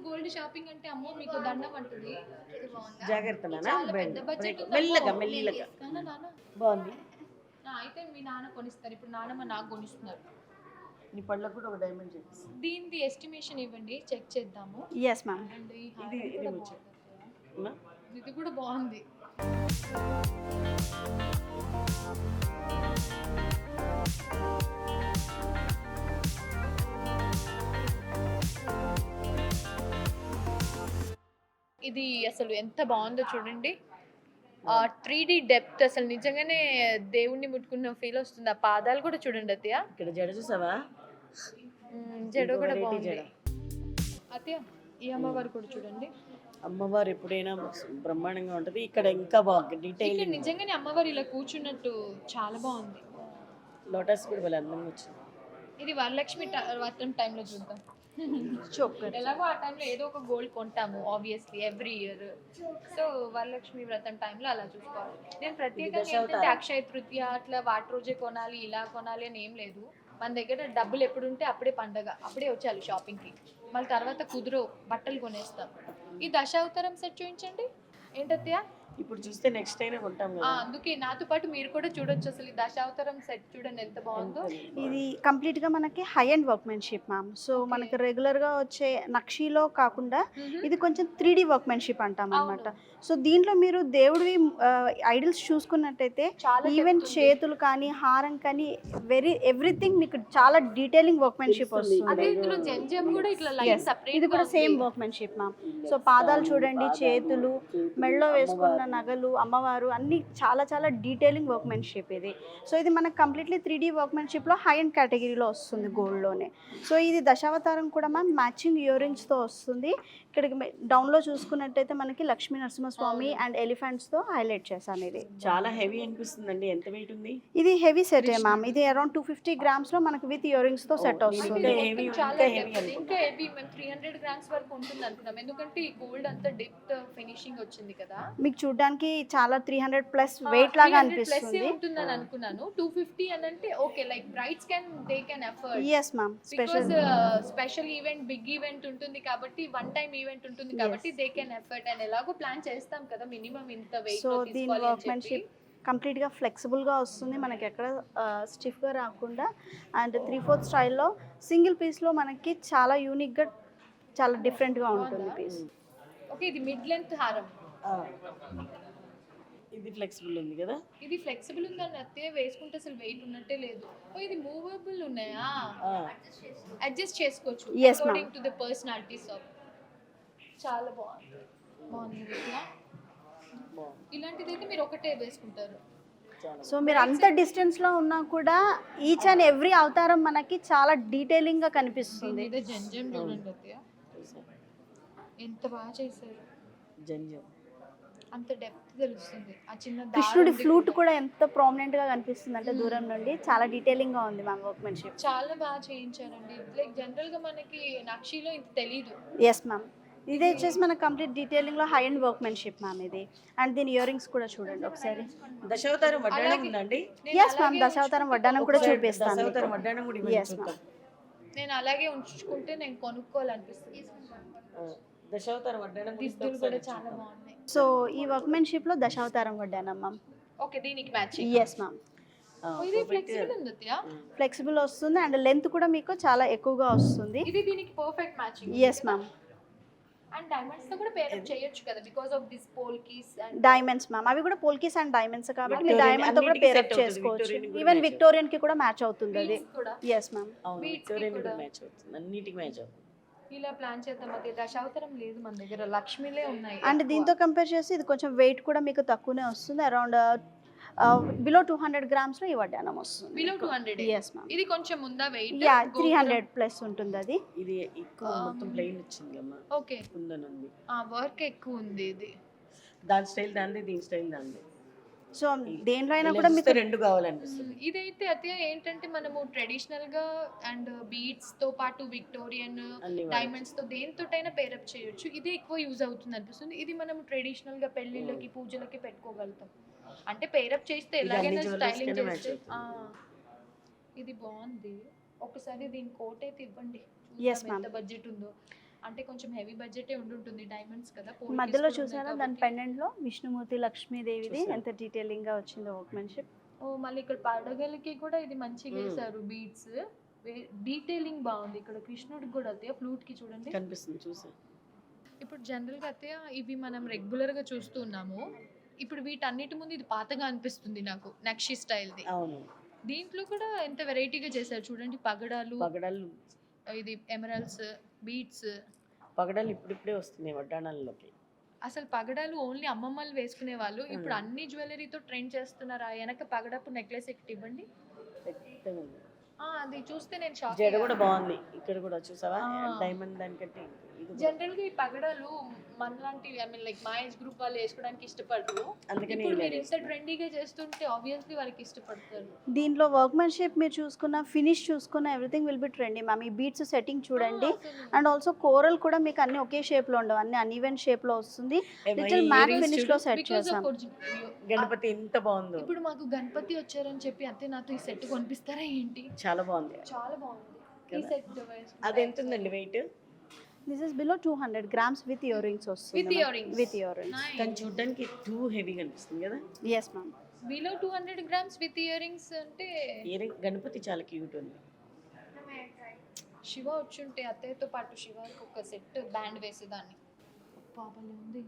గోల్డ్ షాపింగ్ అంటే అమ్మో మీకు దండం అంటుంది. ఇది బాగుందా? జాగ్రత్త నాన్న, చాలా పెద్ద బడ్జెట్. మెల్లగా మెల్లగా. నాన్న బాగుంది. అయితే మీ నాన్న కొనిస్తారు. ఇప్పుడు నాన్నమ్మ నాకు కొనిస్తున్నారు. నీ పళ్ళకు కూడా ఒక డైమండ్ చేపిస్తాను. దీనిది ఎస్టిమేషన్ ఇవ్వండి, చెక్ చేద్దాము. Yes ma'am. అండ్ ఈ ఇది హారం ఇది కూడా వచ్చి బాగుంది. ఇది కూడా బాగుంది. ఇది అసలు ఎంత బాగుందో చూడండి. ఆ 3D డెప్త్ అసలు నిజంగానే దేవుణ్ణి ముట్టుకున్న ఫీల్ వస్తుంది. ఆ పాదాలు కూడా చూడండి అత్తయ్య. ఇక్కడ జడ చూసావా? జడ ఇంకో కూడా variety బాగుంది జడ. అత్తయ్య. ఈ అమ్మవారు కూడా చూడండి. అమ్మవారు ఎప్పుడైనా బ్రహ్మాండంగా ఉంటది. ఇక్కడ ఇంకా బాగా ఇక్కడ డీటెయిల్. నిజంగానే అమ్మవారు ఇలా కూర్చున్నట్టు చాలా బాగుంది. లోటస్ కూడా వాళ్ళ అందంగా వచ్చింది. ఇది వరలక్ష్మి వ్రతం టైంలో చూద్దాం. చోకర్. ఎలాగో ఆ టైంలో ఏదో ఒక గోల్డ్ కొంటాము obviously every year. So Varalakshmi Vratam టైంలో అలా చూసుకోవాలి. నేను ప్రత్యేకంగా ఏంటంటే అక్షయ తృతీయ అట్లా వాటి రోజే కొనాలి ఇలా కొనాలి అని ఏం లేదు. మన దగ్గర డబ్బులు ఎప్పుడు ఉంటే అప్పుడే పండగ, అప్పుడే వచ్చేయాలి షాపింగ్కి. మళ్ళీ తర్వాత కుదురో బట్టలు కొనేస్తాం. ఈ దశావతారం సెట్ చూపించండి. ఏంటత్తయ్య? ఇప్పుడు చూస్తే నెక్స్ట్ అయినా కొంటాం కదా. అందుకే నాతో పాటు మీరు కూడా చూడొచ్చు. అసలు ఈ దశావతారం సెట్ చూడండి ఎంత బాగుందో. ఇది కంప్లీట్గా మనకి high and workmanship ma'am. So మనకి రెగ్యులర్గా వచ్చే నక్షీలో కాకుండా ఇది కొంచెం 3D వర్క్మెన్షిప్ అంటాం అనమాట. సో దీంట్లో మీరు దేవుడివి ఐడల్స్ చూసుకున్నట్టయితే చాలా ఈవెన్ చేతులు కానీ హారం కానీ ఎవ్రీథింగ్ మీకు చాలా డీటెయిలింగ్ వర్క్మెన్షిప్ అదే వస్తుంది. ఇందులో జంజం కూడా ఇట్లా లైన్ సెపరేట్. ఇది కూడా సేమ్ వర్క్మెన్షిప్ మ్యామ్. సో పాదాలు చూడండి, చేతులు, మెడలో వేసుకున్న నగలు, అమ్మవారు అన్ని చాలా చాలా డీటెయిలింగ్ వర్క్మెన్షిప్ ఇది. సో ఇది మనకు కంప్లీట్లీ 3D వర్క్మెన్షిప్లో హై అండ్ కేటగిరీలో వస్తుంది గోల్డ్లోనే. సో ఇది దశావతారం కూడా మ్యామ్ మ్యాచింగ్ ఇయర్ రింగ్స్తో వస్తుంది. ఇక్కడికి డౌన్లో చూసుకున్నట్టయితే మనకి లక్ష్మీ నరసింహస్వామి అండ్ ఎలిఫెంట్స్తో హైలైట్ చేశాను. ఇది చాలా హెవీ అనిపిస్తుందండి. ఎంత వెయిట్ ఉంది? ఇది హెవీ సెటే మ్యామ్. ఇది అరౌండ్ 250 గ్రామ్స్లో మనకి విత్ ఇయర్ రింగ్స్తో సెట్ వస్తుంది. heavy, చాలా ఇంకా heavy depth, ఇంకా హెవీ. మేము 300 గ్రామ్స్ వరకు ఉంటుంది అనుకున్నాం, ఎందుకంటే ఈ గోల్డ్ అంతా డెప్త్ ఫినిషింగ్ వచ్చింది కదా. మీకు చూడడానికి చాలా 300+ వెయిట్ లాగా అనిపిస్తుంది. ఉంటుందని అనుకున్నాను. 250 అని అంటే okay, like brides they can afford. Yes ma'am. Because special event, big event ఉంటుంది కాబట్టి, వన్ టైం ఈవెంట్ ఉంటుంది కాబట్టి దే కెన్ ఎఫర్ట్. అండ్ ఎలాగో ప్లాన్ చేస్తాం కదా మినిమం ఇంత వెయిట్. సో దీని వర్క్మెన్షిప్ కంప్లీట్గా ఫ్లెక్సిబుల్గా వస్తుంది, మనకి ఎక్కడ స్టిఫ్గా రాకుండా. అండ్ 3/4 స్టైల్లో సింగిల్ పీస్లో మనకి చాలా యూనిక్గా చాలా డిఫరెంట్గా ఉంటుంది పీస్. ఓకే, ఇది మిడ్ లెంత్ హారం. ఇది ఫ్లెక్సిబుల్ ఉంది కదా. ఇది ఫ్లెక్సిబుల్ ఉందని అత్తే వేసుకుంటే అసలు వెయిట్ ఉన్నట్టే లేదు. ఓ ఇది మూవబుల్ ఉన్నాయా? అడ్జస్ట్ చేసుకోవచ్చు Yes, ma'am. According to the personalities of. చాలా బాగుంది ఇట్లా. ఇలాంటిది అయితే మీరు ఒకటే వేసుకుంటారు. సో మీరు అంత డిస్టెన్స్లో ఉన్నా కూడా ఈచ్ అండ్ ఎవ్రీ అవతారం మనకి చాలా డీటెయిలింగ్గా కనిపిస్తుంది. ఇది జంజం చూడండి అత్తయ్య, ఎంత బాగా చేశారు. జంజం అంత డెప్త్ తెలుస్తుంది ఆ చిన్న దారం కృష్ణుడి ఉంది ఫ్లూట్ కూడా. కూడా ఎంత ప్రామినెంట్ గా కనిపిస్తుంది అంటే దూరం నుండి చాలా డీటెయిలింగ్ గా ఉంది మ్యామ్ వర్క్మెన్షిప్. చాలా బాగా చేయించారండి. లైక్ జనరల్ గా మనకి నక్షిలో ఇంత తెలీదు. ఎస్ మ్యామ్, ఇది వచ్చేసి మన కంప్లీట్ డీటెయిలింగ్ లో హై అండ్ వర్క్మెన్షిప్ మ్యామ్ ఇది. అండ్ దీని ఇయర్ రింగ్స్ కూడా చూడండి ఒకసారి. దశావతారం వడ్డాణం ఉందండి. ఎస్ మ్యామ్, దశావతారం వడ్డానం కూడా ఒకసారి చూపిస్తాను దశావతారం మీకు. వడ్డాణం కూడా ఇవ్వండి Yes, చూద్దాం. నేను అలాగే ఉంచుకుంటే నేను కొనుక్కోవాలనిపిస్తుంది. ఆ, దశావతారం వడ్డాణం కూడా దిద్దులు ఒకసారి కూడా చాలా చూద్దాం. బాగున్నాయి. సో ఈ వర్క్మెన్షిప్ లో దశావతారం వడ్డానం మ్యామ్. ఓకే, దీనికి మ్యాచింగ్. ఎస్ మ్యామ్, ఆ, ఇది ఒకటి- ఫ్లెక్సిబుల్ ఉంది అత్తయ్య. ఫ్లెక్సిబుల్ వస్తుంది అండ్ లెంత్ కూడా మీకు చాలా ఎక్కువగా వస్తుంది. ఇది దీనికి perfect matching. Yes ma'am, and diamonds తో కూడా పేరప్ చేయొచ్చు కదా because of this polkis and diamonds ma'am, అవి కూడా పోల్కీస్ అండ్ డైమండ్స్ కాబట్టి మీరు Victorian డైమండ్ తో కూడా అన్నిటికీ పేరప్ set అవుతుంది. చేసుకోవచ్చు. Victorian కూడా ఈవెన్ match విక్టోరియన్ కి కూడా మ్యాచ్ అవుతుంది అది. కూడా ఎస్ మ్యామ్, అవును, Beads కి విక్టోరియన్ కూడా కూడా. మ్యాచ్ అవుతుంది, అన్నిటికి మ్యాచ్ అవుతుంది. ఇలా ప్లాన్ చేద్దాం. అది దశావతారం లేదు మన దగ్గర, లక్ష్మిలే ఉన్నాయి. అండ్ దీంతో కంపేర్ చేసి ఇది కొంచెం వెయిట్ కూడా మీకు తక్కువనే వస్తుంది. అరౌండ్ బిలో 200 grams లో ఈ వడ్డానం వస్తుంది. బిలో 200. ఎస్ మ్యామ్, ఇది కొంచెం ఉందా వెయిట్? యా 300 ప్లస్ ఉంటుంది అది. ఇది ఎక్కువ మొత్తం ప్లెయిన్ వచ్చింది అమ్మ, ఓకే, కుందన్ ఉంది. ఆ వర్క్ ఎక్కువ ఉంది ఇది. దాని స్టైల్ దాంది, దీని స్టైల్ దాంది. సో దేంట్లో అయినా ఇలా కూడా చూస్తే మీకు రెండు కావాలనిపిస్తుంది. ఇదైతే అతే ఏంటంటే మనము ట్రెడిషనల్ గా అండ్ బీడ్స్ తో పాటు విక్టోరియన్ అన్ని డైమండ్స్ తో దేనితోటైనా పేరప్ చేయొచ్చు. ఇది ఎక్కువ యూజ్ అవుతుంది అనిపిస్తుంది. ఇది మనం ట్రెడిషనల్ గా పెళ్లిళ్ళకి పూజలకి పెట్టుకోగలుగుతాం. అంటే పేరప్ చేస్తే ఇది ఎలాగైనా అన్ని స్టైలింగ్ jewelries కైనా చేస్తే match ఇది బాగుంది. ఒకసారి దీని కోట్ అయితే ఇవ్వండి. Yes, చూద్దాం ma'am. ఎంత బడ్జెట్ ఉందో. అంటే కొంచెం హెవీ బడ్జెటే ఉండుంటుంది డైమండ్స్ కదా. polkies మధ్యలో కూడా ఉన్నాయి చూసారా దాని కాబట్టి. పెండెంట్ లో విష్ణుమూర్తి లక్ష్మీదేవిది చూసాను. ఎంత డీటెయిలింగ్ గా వచ్చిందో వర్క్మెన్షిప్. ఓ మళ్ళీ ఇక్కడ పడగలకి కూడా ఇది మంచిగా వేశారు బీడ్స్. డీటెయిలింగ్ బాగుంది. ఇక్కడ కృష్ణుడికి కూడా అత్తయ్య ఫ్లూట్ కి చూడండి కనిపిస్తుంది, చూసా. ఇప్పుడు జనరల్గా అత్తయ్య ఇవి మనం రెగ్యులర్గా చూస్తున్నాము. ఇప్పుడు వీటన్నిటి ముందు ఇది పాతగా అనిపిస్తుంది నాకు, నక్షి స్టైల్ది. అవును, దీంట్లో కూడా ఎంత వెరైటీగా చేశారు చూడండి. పగడాలు, పగడాలు ఇది ఎమరల్స్, బీట్స్. పగడాలు ఇప్పుడిప్పుడే వస్తున్నాయి వడ్డాణాల్లోకి. అసలు పగడాలు ఓన్లీ అమ్మమ్మలు వేసుకునే వాళ్ళు. ఇప్పుడు అన్ని జ్యువెలరీతో ట్రెండ్ చేస్తున్నారు. ఆ వెనక పగడపు నెక్లెస్ ఒకటి ఇవ్వండి. పెద్దగా ఉంది. అది చూస్తే నేను షాక్. జడ కూడా బాగుంది, ఇక్కడ కూడా చూసావా ఆ. డైమండ్ దానికంటే ఇది కూడా. జనరల్ గా ఈ పగడాలు మనలాంటి ఐ మీన్ లైక్ మా ఏజ్ గ్రూప్ వాళ్ళు వేసుకోవడానికి ఇష్టపడరు. అందుకని ఇప్పుడు ఇలా మీరు ఇంత ట్రెండీగా చేస్తుంటే ఆబ్వియస్లీ వాళ్ళకి ఇష్టపడతారు. దీంట్లో వర్క్మెన్షిప్ మీరు చూసుకున్న, ఫినిష్ చూసుకున్న, everything will be trendy ma'am. ఈ బీట్స్ సెట్టింగ్ చూడండి. అండ్ ఆల్సో కోరల్ కూడా మీకు అన్ని ఒకే షేప్ లో ఉండవు, అన్ని అన్ఈవెన్ షేప్ లో వస్తుంది. లిటిల్ మ్యాట్ earrings ఫినిష్ లో సెట్ చేసాం. గణపతి ఎంత బాగుందో, ఇప్పుడు మాకు గణపతి వచ్చారని చెప్పి అంతే నాతో ఈ సెట్ కొనిపిస్తారా ఏంటి? చాలా బాగుంది. చాలా బాగుంది ఈ సెట్. అది ఎంత ఉందండి weight? This is below 200 grams with earrings వస్తుంది. With earrings. With earrings. కానీ చూడడానికి టూ హెవీ కనిపిస్తుంది కదా. Yes ma'am, below 200 grams with earrings అంటే ఇయరింగ్ గణపతి చాలా క్యూట్ ఉంది. శివ వచ్చుంటే అత్తయ్యతో పాటు శివకి ఒక సెట్ బ్యాండ్ వేసేదాన్ని. పాపలే ఉంది.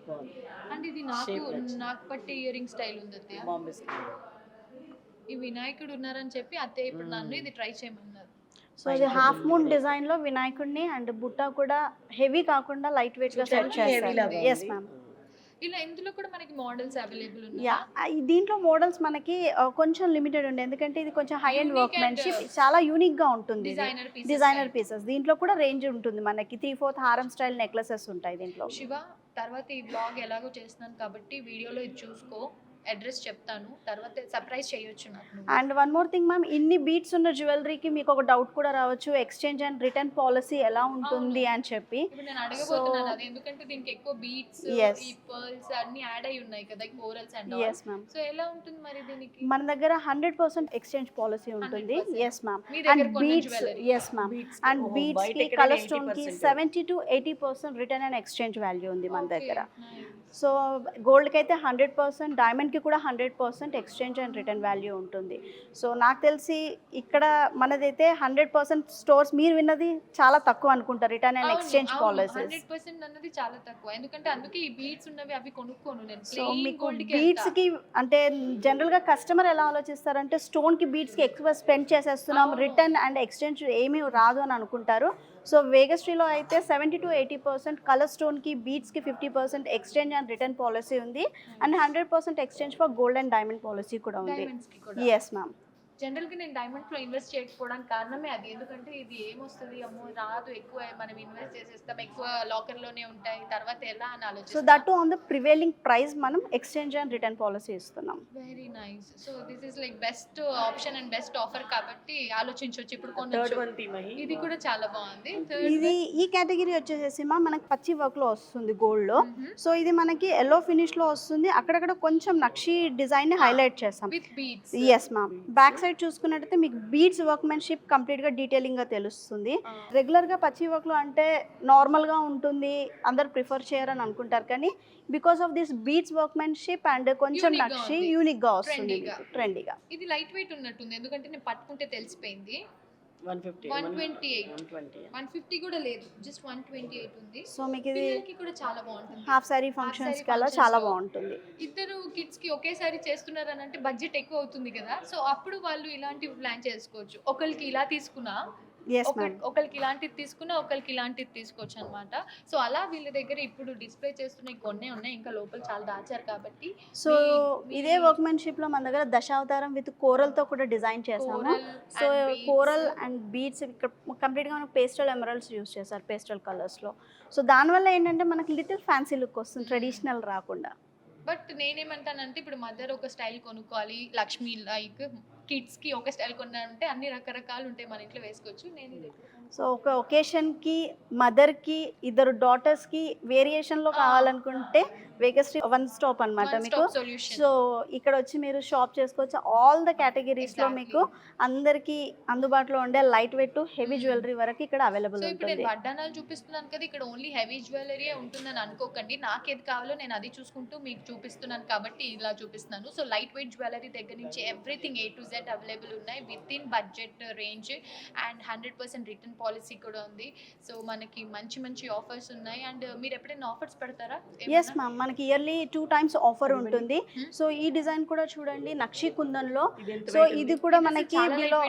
బాగుంది, అండ్ ఇది నాకు Shape నచ్చింది. నాకు పట్టే ఇయర్ రింగ్ స్టైల్ ఉంది అత్తయ్య. బాంబే స్టైల్. ఈ వినాయకుడు ఉన్నారని చెప్పి అత్తయ్య ఇప్పుడు నన్ను ఇది ట్రై చేయమన్నారు. సో ఇది హాఫ్ మూన్ డిజైన్ లో వినాయకుడిని అండ్ బుట్ట కూడా హెవీ కాకుండా లైట్ వెయిట్ గా సెట్ చూడడానికి heavy చేస్తారు. లాగా ఎస్ ఉంది. మ్యామ్. ఇలా ఇందులో కూడా మనకి మోడల్స్ అవైలబుల్ యా, ఉన్నాయి. దీంట్లో మోడల్స్ మనకి కొంచెం లిమిటెడ్ ఉండే, ఎందుకంటే ఇది కొంచెం high and Unique workmanship, and, చాలా యూనిక్ గా ఉంటుంది. Designer pieces. డిజైనర్ పీసెస్ దీంట్లో కూడా రేంజ్ ఉంటుంది మనకి. 3/4 హారం స్టైల్ నెక్లెసెస్ ఉంటాయి దీంట్లో. శివ తర్వాత ఈ బ్లాగ్ ఎలాగో చేస్తున్నాను కాబట్టి వీడియోలో ఇది చూసుకో. అడ్రస్ చెప్తాను, తర్వాత సర్ప్రైజ్ చేయొచ్చు నాకు నువ్వు. And one more thing ma'am, ఇన్ని బీట్స్ ఉన్న జ్యువెలరీకి మీకు ఒక డౌట్ కూడా రావచ్చు, ఎక్స్చేంజ్ అండ్ రిటర్న్ పాలసీ ఎలా ఉంటుంది అని చెప్పి. ఇప్పుడు నేను అడగబోతున్నాను అది, ఎందుకంటే దీనికి ఎక్కువ బీట్స్, Yes. ఈ పర్ల్స్ అన్ని యాడ్ అయి ఉన్నాయి కదా, corals and yes ma'am, so ఎలా ఉంటుంది మరి దీనికి? మన దగ్గర 100% ఎక్స్చేంజ్ పాలసీ ఉంటుంది. 100%. Yes ma'am. మీ దగ్గర అండ్ కొన్న beads, jewelry. Yes ma'am, Beads and ఓహో, బీట్స్ బయట కి ఎక్కడైనా కలర్ స్టోన్ కి 80%. 70 to 80% return and exchange value ఉంది మన Okay, దగ్గర. nice. సో గోల్డ్కి అయితే 100%, డైమండ్కి కూడా 100% ఎక్స్చేంజ్ అండ్ రిటర్న్ వాల్యూ ఉంటుంది. సో నాకు తెలిసి ఇక్కడ మనదైతే 100% స్టోర్స్, మీరు విన్నది చాలా తక్కువ అనుకుంటా రిటర్న్ అండ్ అవును, ఎక్స్చేంజ్ అవును, పాలసీస్. 100% అన్నది చాలా తక్కువ. ఎందుకంటే అందుకే ఈ బీట్స్ ఉన్నవి అవి కొనుక్కోను నేను. సో Plain మీకు gold కి బీట్స్ వెళ్తా. కి అంటే జనరల్ గా కస్టమర్ ఎలా ఆలోచిస్తారంటే స్టోన్ కి బీట్స్ కి ఎక్కువ స్పెండ్ చేసేస్తున్నాం, అవును. రిటర్న్ అండ్ ఎక్స్చేంజ్ ఏమీ రాదు అని అనుకుంటారు. సో వేగస్ట్రీలో అయితే 70 to 80% కలర్ స్టోన్ కి, బీట్స్ కి 50% ఎక్స్చేంజ్ అండ్ రిటర్న్ పాలసీ ఉంది. And 100% exchange for gold and diamond policy కూడా ఉంది. Diamonds కి కూడా. Yes ma'am. జనరల్గా నేను డైమండ్స్లో ఇన్వెస్ట్ చేయకపోవడానికి కారణమే అది. ఎందుకంటే ఇది ఏమొస్తుంది, అమ్మో రాదు, ఎక్కువ మనం ఇన్వెస్ట్ చేసేస్తాం, ఎక్కువ లాకర్లోనే ఉంటాయి, తర్వాత ఎలా అని సో ఆలోచిస్తాం. That on the prevailing price మనం ఎక్స్చేంజ్ అండ్ రిటర్న్ పాలసీ ఇస్తున్నాం. Very nice. So this is like best option and best offer కాబట్టి ఆలోచించవచ్చు ఇప్పుడు థర్డ్ కొనొచ్చు. వన్ తీమహి ఇది కూడా చాలా బాగుంది. ఇది ఈ కేటగిరీ వచ్చేసేసి మనకి పచ్చి వర్క్ లో వస్తుంది గోల్డ్ లో. సో ఇది మనకి ఎల్లో ఫినిష్ లో వస్తుంది, అక్కడక్కడ కొంచెం నక్షి డిజైన్ ని హైలైట్ చేస్తాం. With beads. Yes ma'am. Back side చూసుకున్నట్టయితే మీకు బీడ్స్ వర్క్మెన్షిప్ కంప్లీట్ గా డీటెయిలింగ్ గా తెలుస్తుంది. రెగ్యులర్ గా పచ్చి వర్క్ లో అంటే నార్మల్ గా ఉంటుంది, అందరు ప్రిఫర్ చేయరని అనుకుంటారు, కానీ because of this beads workmanship and కొంచెం Unique గా నక్షి ఉంది. యూనిక్ గా వస్తుంది, Trendy గా. ట్రెండీగా. ఇది లైట్ వెయిట్ ఉన్నట్టుంది ఎందుకంటే నేను పట్టుకుంటే తెలిసిపోయింది. 150 128 120 150 కూడా లేదు, జస్ట్ 128 ఉంది. సో మీకు ఇది పిల్లలకి కూడా చాలా బాగుంటుంది. హాఫ్ సారీ ఫంక్షన్స్ కి అలా చాలా బాగుంటుంది. ఇద్దరు కిడ్స్ కి ఒకేసారి చేస్తున్నారు అని అంటే బడ్జెట్ ఎక్కువ అవుతుంది కదా, సో అప్పుడు వాళ్ళు ఇలాంటివి ప్లాన్ చేసుకోవచ్చు. ఒకరికి ఇలా తీసుకున్నా, ఎస్ మ్యామ్. ఒకరికి ఇలాంటిది తీసుకున్నా, ఒకరికి ఇలాంటిది తీసుకోవచ్చు అనమాట. సో అలా వీళ్ళ దగ్గర ఇప్పుడు డిస్ప్లే చేస్తున్నాయి కొన్ని ఉన్నాయి, ఇంకా లోపల చాలా దాచారు కాబట్టి. సో ఇదే వర్క్మెన్షిప్ లో మన దగ్గర దశావతారం విత్ కోరల్ తో కూడా డిజైన్ చేసాము. సో కోరల్ అండ్ బీడ్స్ ఇక్కడ కంప్లీట్గా మనకు పేస్టల్ ఎమరల్డ్స్ యూస్ చేస్తారు, పేస్టల్ కలర్స్లో. సో దానివల్ల ఏంటంటే మనకి లిటిల్ ఫ్యాన్సీ లుక్ వస్తుంది, ట్రెడిషనల్ రాకుండా. బట్ నేనేమంటానంటే ఇప్పుడు మదర్ ఒక స్టైల్ కొనుక్కోవాలి, లక్ష్మి లైక్ కిడ్స్కి ఒక స్టైల్ కొన్నారంటే అన్ని రకరకాలు ఉంటాయి, మన ఇంట్లో వేసుకోవచ్చు. నేను ఇది సో ఒక ఒకేషన్కి మదర్కి ఇద్దరు డాటర్స్కి వేరియేషన్లో కావాలనుకుంటే వేగశ్రీ వన్ స్టాప్ అనమాట మీకు. సొల్యూషన్. సో ఇక్కడ వచ్చి మీరు షాప్ చేసుకోవచ్చు. ఆల్ ద కేటగిరీస్లో మీకు అందరికీ అందుబాటులో ఉండే light weight to heavy jewellery వరకు ఇక్కడ అవైలబుల్ సో ఇప్పుడు ఉంటుంది. నేను వడ్డానాలు చూపిస్తున్నాను కదా, ఇక్కడ ఓన్లీ హెవీ జ్యువెలరీ ఉంటుందని అనుకోకండి. నాకేది కావాలో నేను అది చూసుకుంటూ మీకు చూపిస్తున్నాను కాబట్టి ఇలా చూపిస్తున్నాను. సో లైట్ వెయిట్ జ్యువెలరీ దగ్గర నుంచి everything A to Z available ఉన్నాయి with in budget range and 100% return policy కూడా ఉంది. సో మనకి మంచి మంచి ఆఫర్స్ ఉన్నాయి. అండ్ మీరు ఎప్పుడైనా ఆఫర్స్ పెడతారా? ఎస్ మ్యామ్, మనకి ఇయర్లీ 2 times ఆఫర్ ఉంటుంది. సో ఈ డిజైన్ కూడా చూడండి నక్షి కుందన్లో. సో ఇది కూడా మనకి బిలో,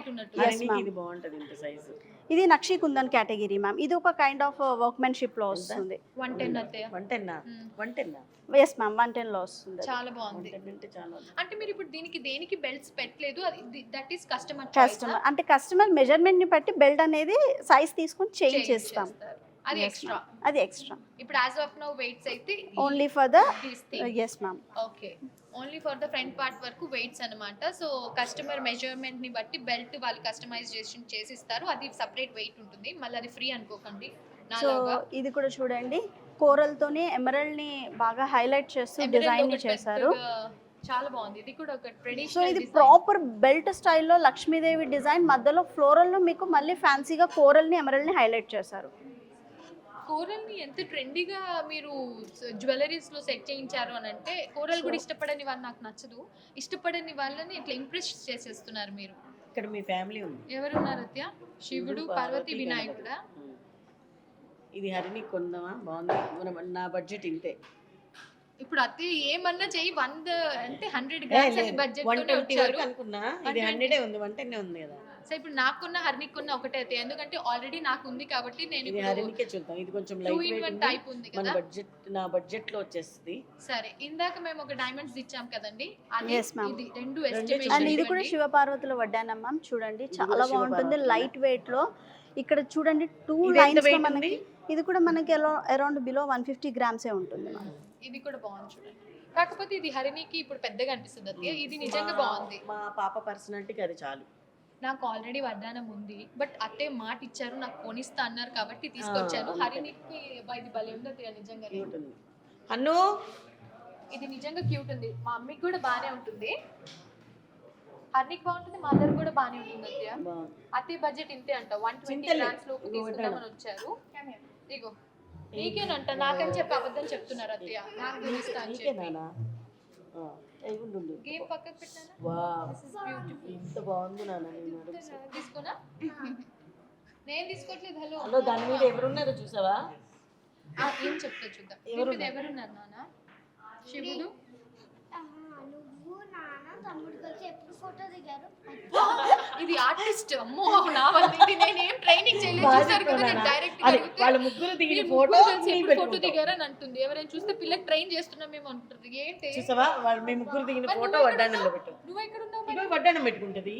ఇది బాగుంటది ఇంత సైజ్. ఇది నక్షి కుందన్ కేటగిరీ మ్యామ్. ఇది ఒక కైండ్ ఆఫ్ వర్క్మెన్షిప్ లో వస్తుంది. 110 అత్తయ్య. 110 ఎస్ మ్యామ్, 110 లో వస్తుంది. చాలా బాగుంది. 110 అంటే చాలా. అంటే మీరు ఇప్పుడు దీనికి దేనికి బెల్ట్స్ పెట్టలేదు, అది దట్ ఈస్ కస్టమర్ కస్టమర్ అంటే కస్టమర్ మెజర్మెంట్ ని బట్టి బెల్ట్ అనేది సైజ్ తీసుకొని చేంజ్ చేస్తాం. అది ఎక్స్ట్రా. అది ఎక్స్ట్రా. ఇప్పుడు యాజ్ ఆఫ్ నౌ వెయిట్స్ అయితే only for the this thing. Yes ma'am. Okay, only for the front part వరకు వెయిట్స్ అన్నమాట. సో కస్టమర్ మెజర్మెంట్ ని బట్టి బెల్ట్ వాళ్ళు కస్టమైజేషన్ చేసిస్తారు, అది సపరేట్ వెయిట్ ఉంటుంది. మళ్ళీ అది ఫ్రీ అనుకోకండి సో నాలాగా. ఇది కూడా చూడండి కోరల్ తోనే ఎమరల్డ్ ని బాగా హైలైట్ చేస్తూ డిజైన్ ని చేశారు. చాలా బాగుంది. ఇది కూడా ఒక సో ట్రెడిషనల్ ఇది ప్రాపర్ బెల్ట్ స్టైల్లో లక్ష్మీదేవి డిజైన్, మధ్యలో ఫ్లోరల్ లో మీకు మళ్ళీ ఫ్యాన్సీగా కోరల్ ని ఎమరల్డ్ ని హైలైట్ చేశారు. కోరల్ ని ఎంత ట్రెండీగా మీరు జ్యువెలరీస్ లో సెట్ చేయించారు అని అంటే, కోరల్ కూడా ఇష్టపడని వాళ్ళు నాకు నచ్చదు, ఇష్టపడని వాళ్ళని ఇట్లా ఇంప్రెస్ చేసేస్తున్నారు మీరు. ఇక్కడ మీ ఫ్యామిలీ ఉంది. ఎవరున్నారు అత్య? శివుడు, పార్వతి, వినాయకుడా? ఇది హరిని కొందామా? బాగుంది. నా బడ్జెట్ ఇంతే. ఇప్పుడు అత్య ఏమన్నా చెయ్యి, 100 అంటే 100 గ్రామ్స్ అని బడ్జెట్ తోనే 120 వచ్చారు. వరకు అనుకున్నా, ఇది 100 ఉంది, 110 ఉంది కదా. సో ఇప్పుడు నాకున్న హరినికున్న ఒకటే అత్తయ్య, ఎందుకంటే ఆల్రెడీ నాకు ఉంది కాబట్టి నేను ఇది హరినికే చూద్దాం. ఇది కొంచెం 2 లైట్ in 1 వెయిట్ టైప్ ఉంది మన కదా. బడ్జెట్, నా బడ్జెట్ లో వచ్చేస్తుంది. సరే, ఇందాక మేము ఒక డైమండ్స్ ఇచ్చాం కదండి, అది Yes, ma'am. ఇది రెండు అండ్ ఎస్టిమేషన్ ఇది కూడా శివపార్వతుల వడ్డానం మ్యామ్. చూడండి చాలా బాగుంటుంది, లైట్ వెయిట్ లో. ఇక్కడ చూడండి 2 ఇది ఎంత లైన్స్ లో weight మనకి, ఇది కూడా మనకి అరౌండ్ బిలో 150 grams ఉంటుంది మ్యామ్. ఇది కూడా బాగుంది చూడండి. కాకపోతే ఇది హరినికి ఇప్పుడు పెద్దగా అనిపిస్తుంది అత్తయ్య, ఇది నిజంగా బాగుంది. మా పాప పర్సనాలిటీకి అది చాలు. నాకు ఆల్రెడీ వడ్డానం ఉంది, బట్ అత్తయ్య మాట ఇచ్చారు నాకు కొనిస్తా అన్నారు కాబట్టి తీసుకొచ్చాను. హరినికి ఇది భలే ఉంది అత్తయ్య నిజంగా. క్యూట్ ఉంది. అన్ను ఇది నిజంగా క్యూట్ ఉంది, మా అమ్మకి కూడా బాగానే ఉంటుంది, హర్నికి బాగుంటుంది, మా అందరికి కూడా బాగానే ఉంటుంది అత్తయ్య. బాగుంది. అత్తయ్య బడ్జెట్ ఇంతే అంట, 120 చింతలే. grams లోపు తీసుకుందామని వచ్చారు. ఇగో నీకేనంట, నాకని చెప్పి అబద్ధం చెప్తున్నారు అత్తయ్య, నాకు కొనిస్తా అని నీకే చెప్పి. నానా? ఉండు. గేమ్ పక్కకు పెట్టానా? Wow, This is beautiful. ఇంత బాగుంది నాన్న. నేను అడుగుతా. తీసుకోనా? నేను తీసుకోవట్లేదు. హలో హలో, దాని మీద ఎవరున్నారో చూసావా? ఏం చెప్తా చూద్దాం. దీని మీద ఎవరున్నారు నాన్న? శివుడు. నువ్వు నాన్న తమ్ముడు కలిసి ఎప్పుడు ఫోటో దిగారు? ఇది ఆర్టిస్ట్. అమ్మో నా వల్ల ఇది నేనేం ట్రైనింగ్ చేయలేదు, చూసారు కదా. నేను డైరెక్ట్ అది వాళ్ళ ముగ్గురు దిగిన ఫోటో ఫోటో దిగారని అంటుంది. ఎవరైనా చూస్తే పిల్లకి ట్రైన్ చేస్తున్నామేమో అంటుంది. ఏంటి చూసావా? వాళ్ళు మీ ముగ్గురు దిగిన ఫోటో వడ్డానంలో పెట్టు. నువ్వు ఎక్కడ ఉన్నావు? ఇగో వడ్డానం పెట్టుకుంటది.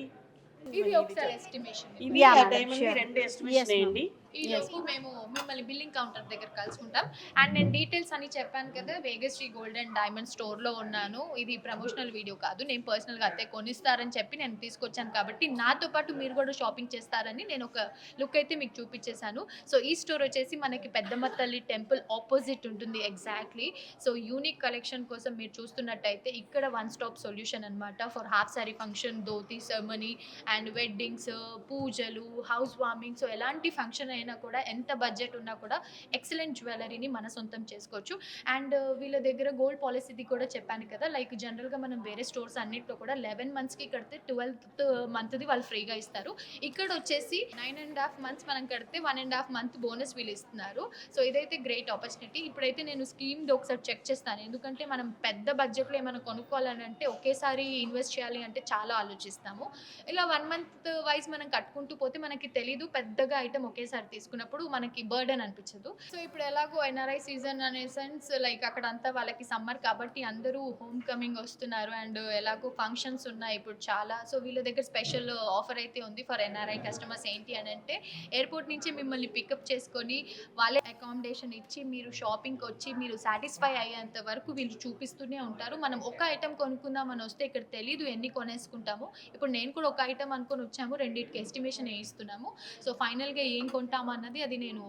ఇది ఒకసారి ఎస్టిమేషన్. ఇవి Yeah, ఆ madam, డైమండ్ sure. 2 ఎస్టిమేషన్ వేయండి. ఈ లోపు మేము మిమ్మల్ని బిల్లింగ్ కౌంటర్ దగ్గర కలుసుకుంటాం. అండ్ నేను డీటెయిల్స్ అని చెప్పాను కదా, వేగశ్రీ గోల్డ్ అండ్ డైమండ్ స్టోర్లో ఉన్నాను. ఇది ప్రమోషనల్ వీడియో కాదు, నేను పర్సనల్గా అత్తే కొనిస్తారని చెప్పి నేను తీసుకొచ్చాను కాబట్టి నాతో పాటు మీరు కూడా షాపింగ్ చేస్తారని నేను ఒక లుక్ అయితే మీకు చూపించేశాను. సో ఈ స్టోర్ వచ్చేసి మనకి పెద్దమ్మ తల్లి టెంపుల్ ఆపోజిట్ ఉంటుంది ఎగ్జాక్ట్లీ. సో యూనిక్ కలెక్షన్ కోసం మీరు చూస్తున్నట్టయితే ఇక్కడ వన్ స్టాప్ సొల్యూషన్ అనమాట for half sorry function, dhoti ceremony and weddings, పూజలు, హౌస్ వార్మింగ్. సో ఎలాంటి ఫంక్షన్ అయినా కూడా ఎంత బడ్జెట్ ఉన్నా కూడా ఎక్సలెంట్ జ్యువెలరీని మన సొంతం చేసుకోవచ్చు. అండ్ వీళ్ళ దగ్గర గోల్డ్ పాలసీది కూడా చెప్పాను కదా, లైక్ జనరల్గా మనం వేరే స్టోర్స్ అన్నిట్లో కూడా 11 మంత్స్కి కడితే 12th మంత్ది వాళ్ళు ఫ్రీగా ఇస్తారు. ఇక్కడ వచ్చేసి 9.5 months మనం కడితే 1.5 month బోనస్ వీళ్ళు ఇస్తున్నారు. సో ఇదైతే గ్రేట్ ఆపర్చునిటీ. ఇప్పుడైతే నేను స్కీమ్ది ఒకసారి చెక్ చేస్తాను, ఎందుకంటే మనం పెద్ద బడ్జెట్లో ఏమైనా కొనుక్కోవాలని అంటే ఒకేసారి ఇన్వెస్ట్ చేయాలి అంటే చాలా ఆలోచిస్తాము. ఇలా 1 month వైజ్ మనం కట్టుకుంటూ పోతే మనకి తెలీదు, పెద్దగా ఐటమ్ ఒకేసారి తీసుకున్నప్పుడు మనకి బర్డెన్ అనిపించదు. సో ఇప్పుడు ఎలాగో ఎన్ఆర్ఐ సీజన్ అనే సెన్స్, లైక్ అక్కడ అంతా వాళ్ళకి సమ్మర్ కాబట్టి అందరూ హోమ్ కమింగ్ వస్తున్నారు అండ్ ఎలాగో ఫంక్షన్స్ ఉన్నాయి ఇప్పుడు చాలా. సో వీళ్ళ దగ్గర స్పెషల్ ఆఫర్ అయితే ఉంది ఫర్ ఎన్ఆర్ఐ కస్టమర్స్. ఏంటి అని అంటే ఎయిర్పోర్ట్ నుంచి మిమ్మల్ని పికప్ చేసుకొని వాళ్ళే అకామిడేషన్ ఇచ్చి మీరు షాపింగ్కి వచ్చి మీరు సాటిస్ఫై అయ్యేంత వరకు వీళ్ళు చూపిస్తూనే ఉంటారు. మనం ఒక ఐటమ్ కొనుక్కుందామని వస్తే ఇక్కడ తెలీదు ఎన్ని కొనేసుకుంటాము. ఇప్పుడు నేను కూడా ఒక ఐటమ్ అనుకొని వచ్చాము, రెండింటికి ఎస్టిమేషన్ వేయిస్తున్నాము. సో ఫైనల్గా ఏం కొంటాము అన్నది అది నేను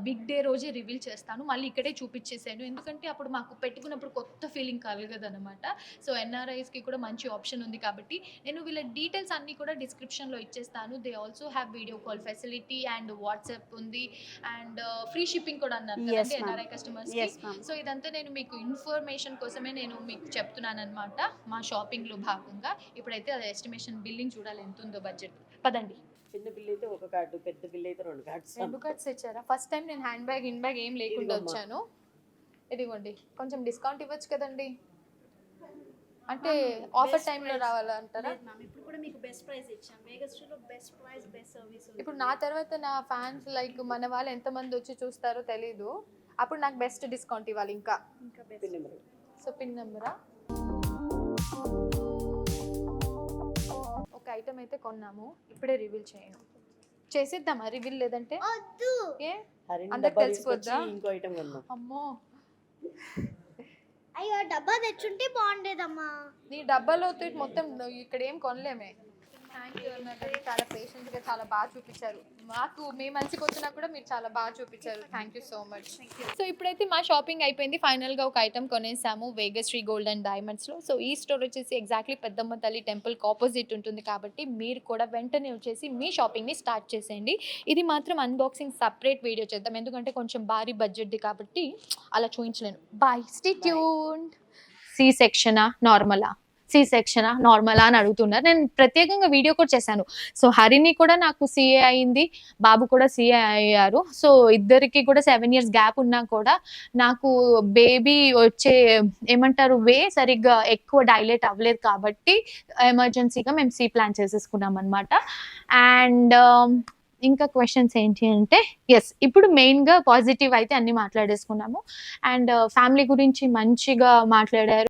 బిగ్ డే రోజే రివీల్ చేస్తాను. మళ్ళీ ఇక్కడే చూపించేసాను, ఎందుకంటే అప్పుడు మాకు పెట్టుకున్నప్పుడు కొత్త ఫీలింగ్ కలగదనమాట. సో ఎన్ఆర్ఐస్కి కూడా మంచి ఆప్షన్ ఉంది కాబట్టి నేను వీళ్ళ డీటెయిల్స్ అన్నీ కూడా డిస్క్రిప్షన్లో ఇచ్చేస్తాను. They also have video call facility and WhatsApp ఉంది అండ్ ఫ్రీ షిప్పింగ్ కూడా అన్నారు Yes, కదండి ma'am. ఎన్ఆర్ఐ కస్టమర్స్కి. Yes, ma'am. సో ఇదంతా నేను మీకు ఇన్ఫర్మేషన్ కోసమే నేను మీకు చెప్తున్నాను అనమాట, మా షాపింగ్లో భాగంగా. ఇప్పుడైతే అది ఎస్టిమేషన్ బిల్లింగ్ చూడాలి ఎంత ఉందో బడ్జెట్. పదండి. చిన్న బిల్ అయితే ఒక కార్డు, పెద్ద బిల్ అయితే 2 కార్డ్స్. 2 కార్డ్స్ ఇచ్చారా? ఫస్ట్ టైం నేను హ్యాండ్ బ్యాగ్ ఇన్ బ్యాగ్ ఏం లేకుండా ఇదిగోమ్మా. వచ్చాను. ఇదిగోండి, కొంచెం డిస్కౌంట్ ఇవ్వచ్చు కదండి, అంటే ఆఫర్ టైంలో రావాలంటారా? ఇప్పుడు కూడా మీకు బెస్ట్ ప్రైస్ ఇచ్చాం. వేగస్ట్రీలో బెస్ట్ ప్రైస్, బెస్ట్ సర్వీస్. ఇప్పుడు నా తర్వాత నా ఫ్యాన్స్ లైక్ మన వాళ్ళు ఎంతమంది వచ్చి చూస్తారో తెలీదు, అప్పుడు నాకు బెస్ట్ డిస్కౌంట్ ఇవ్వాలి ఇంకా. Pin number. సో పిన్ నెంబరా? ఒక ఐటమ్ అయితే కొన్నాము, ఇప్పుడే రివీల్ చేయను. చేసేద్దామా రివీల్? లేదంటే వద్దు. ఏ హరిని అందరికి డబ్బా తెలిసిపోద్దా? తీసుకొచ్చి ఇంకో ఐటమ్ కొన్నాం. అమ్మో, అయ్యో డబ్బా తెచ్చుంటే బాగుండేదమ్మా. నీ డబ్బాలో మొత్తం ఇక్కడ ఏం కొనలేమే. థ్యాంక్ యూ అన్నది, చాలా పేషెంట్గా చాలా బాగా చూపించారు. మాకు మీ మంచికి వచ్చినా కూడా మీరు చాలా బాగా చూపించారు. Thank you so much. So ఇప్పుడైతే మా షాపింగ్ అయిపోయింది. ఫైనల్గా ఒక ఐటమ్ కొనేసాము వేగశ్రీ గోల్డ్ అండ్ డైమండ్స్లో. సో ఈ స్టోర్ వచ్చేసి ఎగ్జాక్ట్లీ పెద్దమ్మ తల్లి టెంపుల్కి ఆపోజిట్ ఉంటుంది కాబట్టి మీరు కూడా వెంటనే వచ్చేసి మీ షాపింగ్ని స్టార్ట్ చేసేయండి. ఇది మాత్రం అన్బాక్సింగ్ సపరేట్ వీడియో చేద్దాం, ఎందుకంటే కొంచెం భారీ బడ్జెట్ది కాబట్టి అలా చూపించలేను. Bye, stay tuned. సి సెక్షనా నార్మలా, సి సెక్షనా నార్మలా అని అడుగుతున్నారు. నేను ప్రత్యేకంగా వీడియో కూడా చేశాను. సో హరిని కూడా నాకు సిఏ అయింది, బాబు కూడా సిఏ అయ్యారు. సో ఇద్దరికి కూడా 7 years గ్యాప్ ఉన్నా కూడా నాకు బేబీ వచ్చే ఏమంటారు సరిగ్గా ఎక్కువ డైలేట్ అవ్వలేదు కాబట్టి ఎమర్జెన్సీగా మేము సి ప్లాన్ చేసేసుకున్నాం అనమాట. అండ్ ఇంకా క్వశ్చన్స్ ఏంటి అంటే, ఎస్ ఇప్పుడు మెయిన్గా పాజిటివ్ అయితే అన్ని మాట్లాడేసుకున్నాము అండ్ ఫ్యామిలీ గురించి మంచిగా మాట్లాడారు.